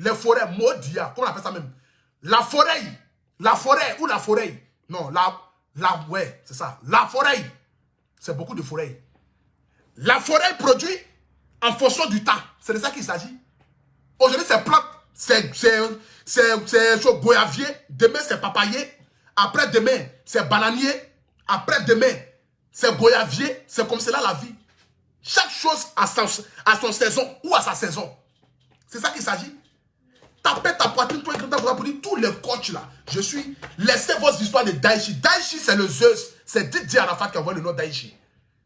maudia, comment on appelle ça même? La forêt ou la forêt. Non, ouais, c'est ça. La forêt, c'est beaucoup de forêts. La forêt produit en fonction du temps. C'est de ça qu'il s'agit. Aujourd'hui, c'est plante, c'est goyavier. Demain, c'est papayer. Après-demain, c'est bananier. Après-demain, c'est goyavier. C'est comme cela la vie. Chaque chose a son saison ou à sa saison. C'est ça qu'il s'agit. Tapez ta poitrine, toi, pour dire tous les coachs là. Je suis. Laissez vos histoires de Daichi. Daichi, c'est le Zeus. C'est Didier Arafat qui a envoyé le nom Daichi.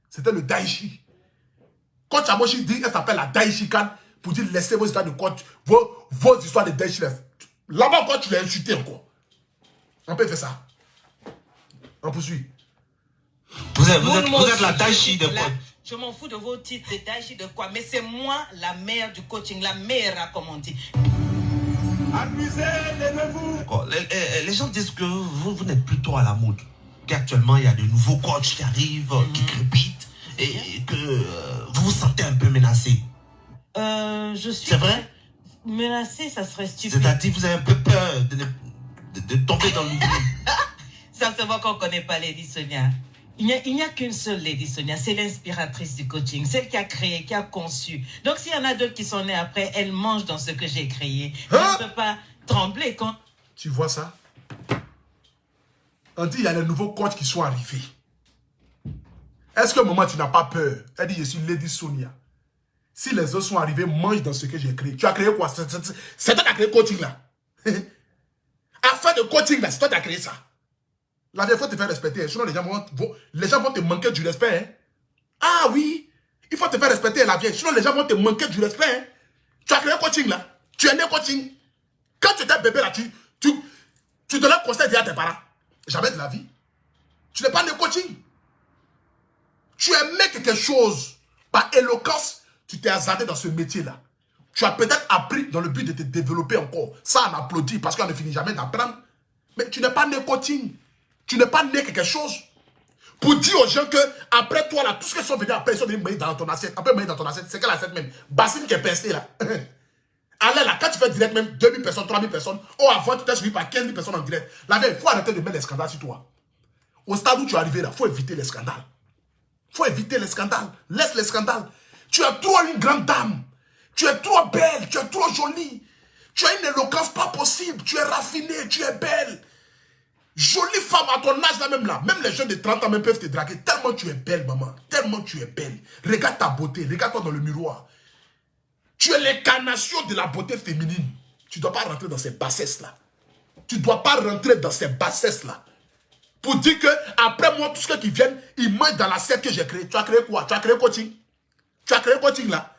C'était le Daichi. Coach Amoshi dit qu'elle s'appelle la Daichi Khan pour dire laissez vos histoires de coach, vos histoires de Daichi. Là-bas encore, tu l'as insulté encore. On peut faire ça. On poursuit. Vous êtes la Daichi de quoi? Je m'en fous de vos titres de Daichi de quoi, mais c'est moi la mère du coaching, la meilleure, comme on dit. Amusez, levez-vous. Les gens disent que vous n'êtes plus trop à la mode. Qu'actuellement, il y a de nouveaux coachs qui arrivent, qui crépitent, et que vous vous sentez un peu menacé. Je suis... C'est vrai? Menacé, ça serait stupide. C'est-à-dire que vous avez un peu peur de tomber dans l'oubli. Ça se voit qu'on ne connaît pas Lady Sonia. Il n'y a qu'une seule Lady Sonia, c'est l'inspiratrice du coaching, celle qui a créé, qui a conçu. Donc s'il y en a d'autres qui sont nés après, elle mange dans ce que j'ai créé. Elle ne peut pas trembler quand... Tu vois ça? On dit il y a les nouveaux coachs qui sont arrivés. Est-ce qu'à un moment tu n'as pas peur? Elle dit je suis Lady Sonia. Si les autres sont arrivés, mange dans ce que j'ai créé. Tu as créé quoi? C'est toi qui as créé le coaching là. Afin de coaching là, c'est toi qui as créé ça. La vie, il faut te faire respecter. Sinon, les gens vont te manquer du respect. Hein. Ah oui, il faut te faire respecter la vie. Sinon, les gens vont te manquer du respect. Hein. Tu as créé un coaching là. Tu es né coaching. Quand tu étais bébé là, tu donnais un conseil à tes parents. Jamais de la vie. Tu n'es pas né coaching. Tu aimais quelque chose. Par éloquence, tu t'es hasardé dans ce métier là. Tu as peut-être appris dans le but de te développer encore. Ça, on applaudit parce qu'on ne finit jamais d'apprendre. Mais tu n'es pas né coaching. Tu n'es pas né quelque chose pour dire aux gens que après toi, là, tout ce qu'ils sont venus après, ils sont venus mettre dans ton assiette. Après, mettre dans ton assiette, c'est quelle assiette même? Bassine qui est pincée là. Allez là, quand tu fais direct, même 2000 personnes, 3000 personnes, oh, avant, tu t'es suivi par 15 000 personnes en direct. La veille, il faut arrêter de mettre les scandales sur toi. Au stade où tu es arrivé là, il faut éviter les scandales. Il faut éviter les scandales. Laisse les scandales. Tu es trop une grande dame. Tu es trop belle. Tu es trop jolie. Tu as une éloquence pas possible. Tu es raffinée. Tu es belle. Jolie femme à ton âge là même là. Même les jeunes de 30 ans même peuvent te draguer. Tellement tu es belle, maman. Tellement tu es belle. Regarde ta beauté. Regarde-toi dans le miroir. Tu es l'incarnation de la beauté féminine. Tu ne dois pas rentrer dans ces bassesses-là. Tu ne dois pas rentrer dans ces bassesses-là. Pour dire que après moi, tous ceux qui viennent, ils mangent dans l'assiette que j'ai créée. Tu as créé quoi? Tu as créé coaching. Tu as créé coaching là.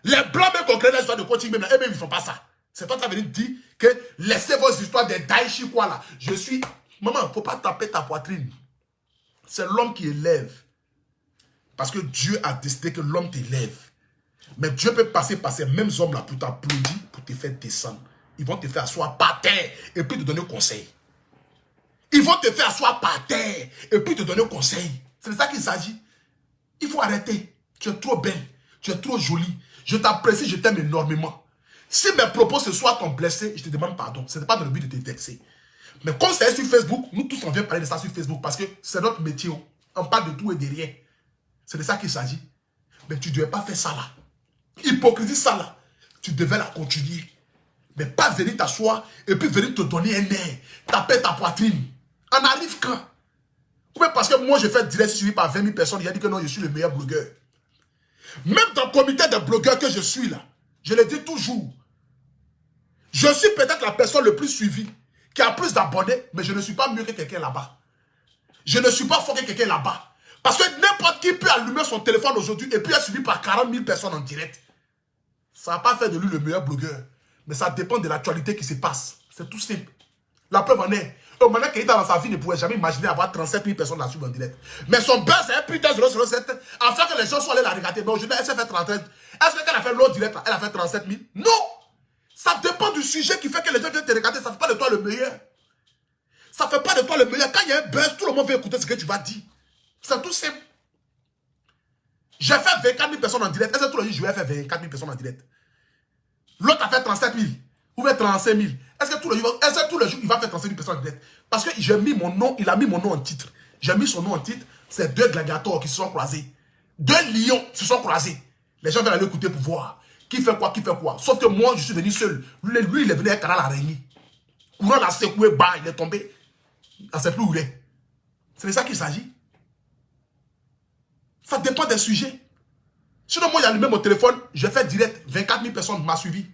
Les blancs même qui ont créé les histoires de coaching même là, eux-mêmes ils ne font pas ça. C'est toi qui as venu dire que laissez vos histoires des Daichi quoi là. Je suis... Maman, il ne faut pas taper ta poitrine. C'est l'homme qui élève. Parce que Dieu a décidé que l'homme t'élève. Mais Dieu peut passer par ces mêmes hommes-là pour t'applaudir, pour te faire descendre. Ils vont te faire asseoir par terre et puis te donner conseil. Ils vont te faire asseoir par terre et puis te donner conseil. C'est de ça qu'il s'agit. Il faut arrêter. Tu es trop belle. Tu es trop jolie. Je t'apprécie, je t'aime énormément. Si mes propos ce soir t'ont blessé, je te demande pardon. Ce n'est pas dans le but de te vexer. Mais comme c'est sur Facebook, nous tous on vient parler de ça sur Facebook parce que c'est notre métier. On parle de tout et de rien. C'est de ça qu'il s'agit. Mais tu ne devais pas faire ça là. Hypocrisie ça là. Tu devais la continuer. Mais pas venir t'asseoir et puis venir te donner un air. Taper ta poitrine. On arrive quand? Ou bien parce que moi je fais direct suivi par 20 000 personnes, il a dit que non, je suis le meilleur blogueur. Même dans le comité des blogueurs que je suis là, je le dis toujours. Je suis peut-être la personne le plus suivie, qui a plus d'abonnés, mais je ne suis pas mieux que quelqu'un là-bas. Je ne suis pas fort que quelqu'un là-bas. Parce que n'importe qui peut allumer son téléphone aujourd'hui et puis être suivi par 40 000 personnes en direct. Ça n'a pas fait de lui le meilleur blogueur. Mais ça dépend de l'actualité qui se passe. C'est tout simple. La preuve en est. Maintenant qu'il est dans sa vie, ne pouvait jamais imaginer avoir 37 000 personnes là-dessus en direct. Mais son buzz c'est un putain 007 afin que les gens soient allés la regarder. Mais aujourd'hui, elle s'est fait 37. Est-ce qu'elle a fait l'autre direct là? Elle a fait 37 000? Non! Ça dépend du sujet qui fait que les gens viennent te regarder. Ça ne fait pas de toi le meilleur. Ça ne fait pas de toi le meilleur. Quand il y a un buzz, tout le monde veut écouter ce que tu vas dire. C'est tout simple. J'ai fait 24 000 personnes en direct. Est-ce que tout le jour, je vais faire 24 000 personnes en direct? L'autre a fait 37 000. Ou bien 35 000. Est-ce que tous les jours, il va faire 35 000 personnes en direct? Parce que j'ai mis mon nom, il a mis mon nom en titre. J'ai mis son nom en titre. C'est deux gladiateurs qui se sont croisés. Deux lions se sont croisés. Les gens viennent aller écouter pour voir. Qui fait quoi, qui fait quoi. Sauf que moi, je suis venu seul. Lui, il est venu avec un canal araignée. Courant l'a secoué, bas, il est tombé. On ne sait plus où il est. C'est de ça qu'il s'agit. Ça dépend des sujets. Sinon, moi, j'ai allumé mon téléphone, j'ai fait direct. 24 000 personnes m'ont suivi.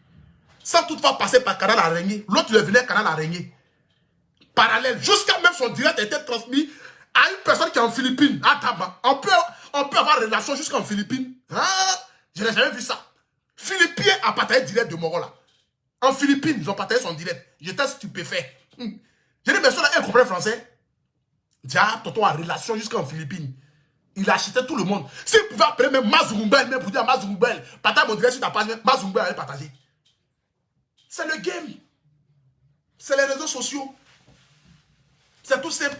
Sans toutefois passer par canal araignée. L'autre, il est venu avec canal araignée. Parallèle. Jusqu'à même son direct a été transmis à une personne qui est en Philippines. Ah, on peut avoir relation jusqu'en Philippines. Ah, je n'ai jamais vu ça. Philippien a partagé direct de Moro là. En Philippines, ils ont partagé son direct. J'étais stupéfait. J'ai dit, mais ça là, elle comprend français. Dia, Toto a relation jusqu'en Philippines. Il a acheté tout le monde. S'il pouvait appeler même Mazoumbel, même pour dire Mazoumbel, partage mon direct sur ta page, Mazoumbel allait partager. C'est le game. C'est les réseaux sociaux. C'est tout simple.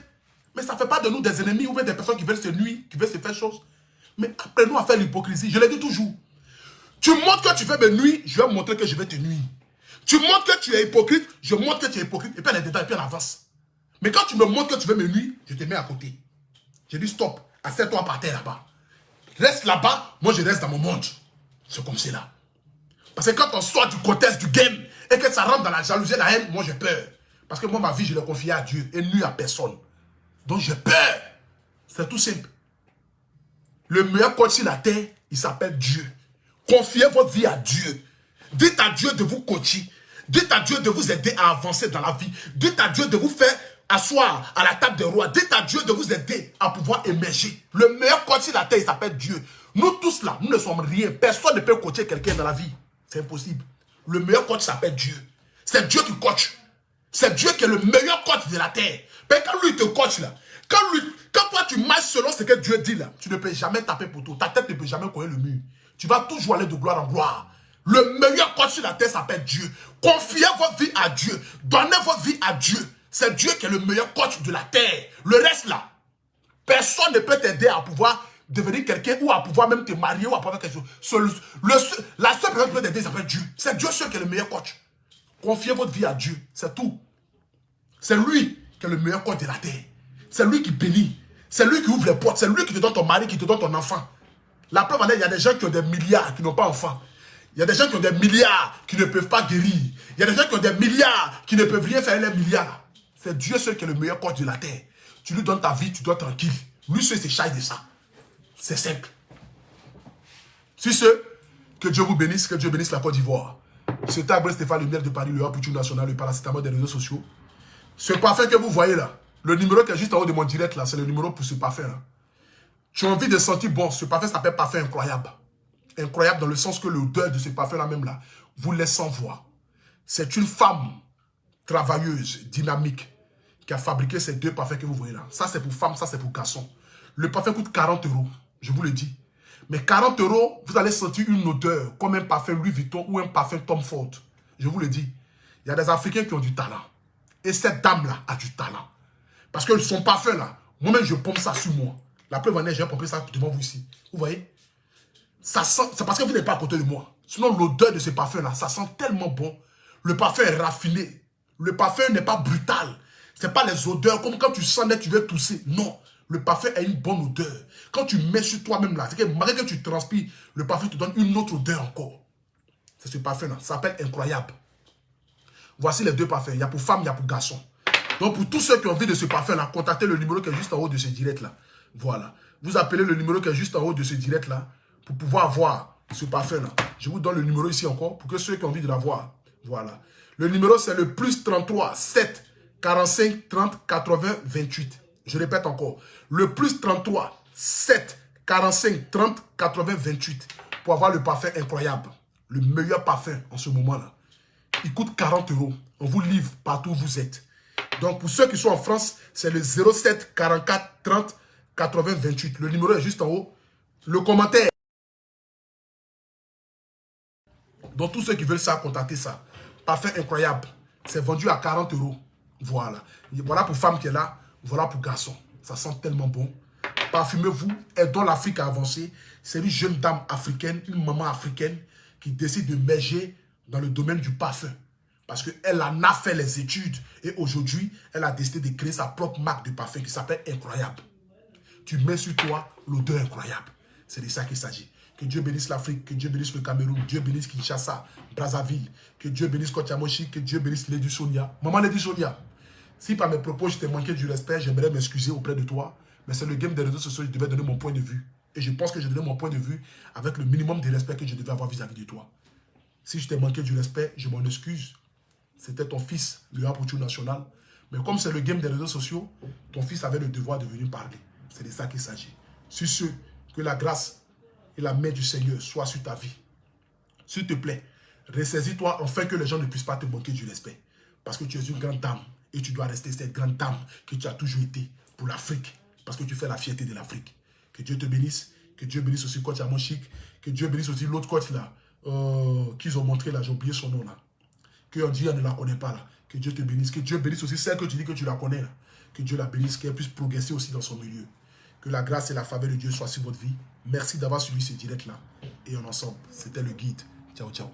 Mais ça ne fait pas de nous des ennemis ou des personnes qui veulent se nuire, qui veulent se faire chose. Mais apprenons à faire l'hypocrisie. Je le dis toujours. Tu montres que tu veux me nuire, je vais montrer que je vais te nuire. Tu montres que tu es hypocrite, je montre que tu es hypocrite. Et puis les détails, et puis on avance. Mais quand tu me montres que tu veux me nuire, je te mets à côté. Je dis stop, assieds-toi par terre là-bas. Reste là-bas, moi je reste dans mon monde. C'est comme cela. Parce que quand on sort du contexte du game et que ça rentre dans la jalousie et la haine, moi j'ai peur. Parce que moi ma vie je l'ai confiée à Dieu et nuit à personne. Donc j'ai peur. C'est tout simple. Le meilleur coach sur la terre, il s'appelle Dieu. Confiez votre vie à Dieu. Dites à Dieu de vous coacher. Dites à Dieu de vous aider à avancer dans la vie. Dites à Dieu de vous faire asseoir à la table des rois. Dites à Dieu de vous aider à pouvoir émerger. Le meilleur coach sur la terre, il s'appelle Dieu. Nous tous là, nous ne sommes rien. Personne ne peut coacher quelqu'un dans la vie. C'est impossible. Le meilleur coach s'appelle Dieu. C'est Dieu qui coach. C'est Dieu qui est le meilleur coach de la terre. Mais quand lui te coach là, quand toi tu marches selon ce que Dieu dit là, tu ne peux jamais taper pour tout. Ta tête ne peut jamais coller le mur. Tu vas toujours aller de gloire en gloire. Le meilleur coach sur la terre s'appelle Dieu. Confiez votre vie à Dieu. Donnez votre vie à Dieu. C'est Dieu qui est le meilleur coach de la terre. Le reste là, personne ne peut t'aider à pouvoir devenir quelqu'un ou à pouvoir même te marier ou à pouvoir faire quelque chose. La seule personne qui peut t'aider, ça s'appelle Dieu. C'est Dieu seul qui est le meilleur coach. Confiez votre vie à Dieu, c'est tout. C'est lui qui est le meilleur coach de la terre. C'est lui qui bénit. C'est lui qui ouvre les portes. C'est lui qui te donne ton mari, qui te donne ton enfant. La preuve, il y a des gens qui ont des milliards qui n'ont pas d'enfants. Il y a des gens qui ont des milliards qui ne peuvent pas guérir. Il y a des gens qui ont des milliards qui ne peuvent rien faire les milliards. C'est Dieu seul qui est le meilleur coach de la terre. Tu lui donnes ta vie, tu dois être tranquille. Lui seul s'est chargé de ça. C'est simple. Sur ce, que Dieu vous bénisse, que Dieu bénisse la Côte d'Ivoire. C'était Abré Stéphane Lumière de Paris, le Haputu National, le paracétamol des réseaux sociaux. Ce parfum que vous voyez là, le numéro qui est juste en haut de mon direct là, c'est le numéro pour ce parfum là. Tu as envie de sentir bon, ce parfum s'appelle parfum incroyable. Incroyable dans le sens que l'odeur de ce parfum là même là, vous laisse sans voix. C'est une femme travailleuse, dynamique, qui a fabriqué ces deux parfums que vous voyez là. Ça c'est pour femme, ça c'est pour garçon. Le parfum coûte 40 €, je vous le dis. Mais 40 €, vous allez sentir une odeur comme un parfum Louis Vuitton ou un parfum Tom Ford. Je vous le dis. Il y a des Africains qui ont du talent. Et cette dame-là a du talent. Parce que son parfum là, moi-même je pompe ça sur moi. La preuve en est, j'ai pompé ça devant vous ici. Vous voyez? Ça sent, c'est parce que vous n'êtes pas à côté de moi. Sinon l'odeur de ce parfum là, ça sent tellement bon. Le parfum est raffiné. Le parfum n'est pas brutal. Ce n'est pas les odeurs comme quand tu sens que tu veux tousser. Non. Le parfum a une bonne odeur. Quand tu mets sur toi-même là, c'est que malgré que tu transpires, le parfum te donne une autre odeur encore. C'est ce parfum là. Ça s'appelle incroyable. Voici les deux parfums. Il y a pour femme, il y a pour garçon. Donc pour tous ceux qui ont envie de ce parfum là, contactez le numéro qui est juste en haut de ce direct là. Voilà. Vous appelez le numéro qui est juste en haut de ce direct là pour pouvoir avoir ce parfum là. Je vous donne le numéro ici encore pour que ceux qui ont envie de l'avoir. Voilà. Le numéro c'est le plus 33 7 45 30 80 28. Je répète encore. Le plus 33 7 45 30 80 28 pour avoir le parfum incroyable. Le meilleur parfum en ce moment là. Il coûte 40 €. On vous livre partout où vous êtes. Donc pour ceux qui sont en France, c'est le 07 44 30 80 28. Le numéro est juste en haut. Le commentaire. Donc tous ceux qui veulent ça, contactez ça. Parfum incroyable. C'est vendu à 40 €. Voilà. Voilà pour femme qui est là. Voilà pour garçon. Ça sent tellement bon. Parfumez-vous. Aidons l'Afrique à avancer. C'est une jeune dame africaine, une maman africaine qui décide de merger dans le domaine du parfum. Parce qu'elle en a fait les études. Et aujourd'hui, elle a décidé de créer sa propre marque de parfum qui s'appelle Incroyable. Tu mets sur toi l'odeur incroyable. C'est de ça qu'il s'agit. Que Dieu bénisse l'Afrique, que Dieu bénisse le Cameroun, Dieu bénisse Kinshasa, Brazzaville, que Dieu bénisse Kotiamoshi, que Dieu bénisse Lady Sonia. Maman Lady Sonia, si par mes propos je t'ai manqué du respect, j'aimerais m'excuser auprès de toi. Mais c'est le game des réseaux sociaux, je devais donner mon point de vue. Et je pense que j'ai donné mon point de vue avec le minimum de respect que je devais avoir vis-à-vis de toi. Si je t'ai manqué du respect, je m'en excuse. C'était ton fils, le Haputu National. Mais comme c'est le game des réseaux sociaux, ton fils avait le devoir de venir parler. C'est de ça qu'il s'agit. Sur ce, que la grâce et la main du Seigneur soient sur ta vie. S'il te plaît, ressaisis-toi afin que les gens ne puissent pas te manquer du respect. Parce que tu es une grande dame et tu dois rester cette grande dame que tu as toujours été pour l'Afrique. Parce que tu fais la fierté de l'Afrique. Que Dieu te bénisse. Que Dieu bénisse aussi Coach Amonchik. Que Dieu bénisse aussi l'autre coach là. Qu'ils ont montré là. J'ai oublié son nom là. Qu'on dit elle ne la connaît pas là. Que Dieu te bénisse. Que Dieu bénisse aussi celle que tu dis que tu la connais là. Que Dieu la bénisse. Qu'elle puisse progresser aussi dans son milieu. Que la grâce et la faveur de Dieu soient sur votre vie. Merci d'avoir suivi ce direct là. Et en ensemble, c'était le guide. Ciao, ciao.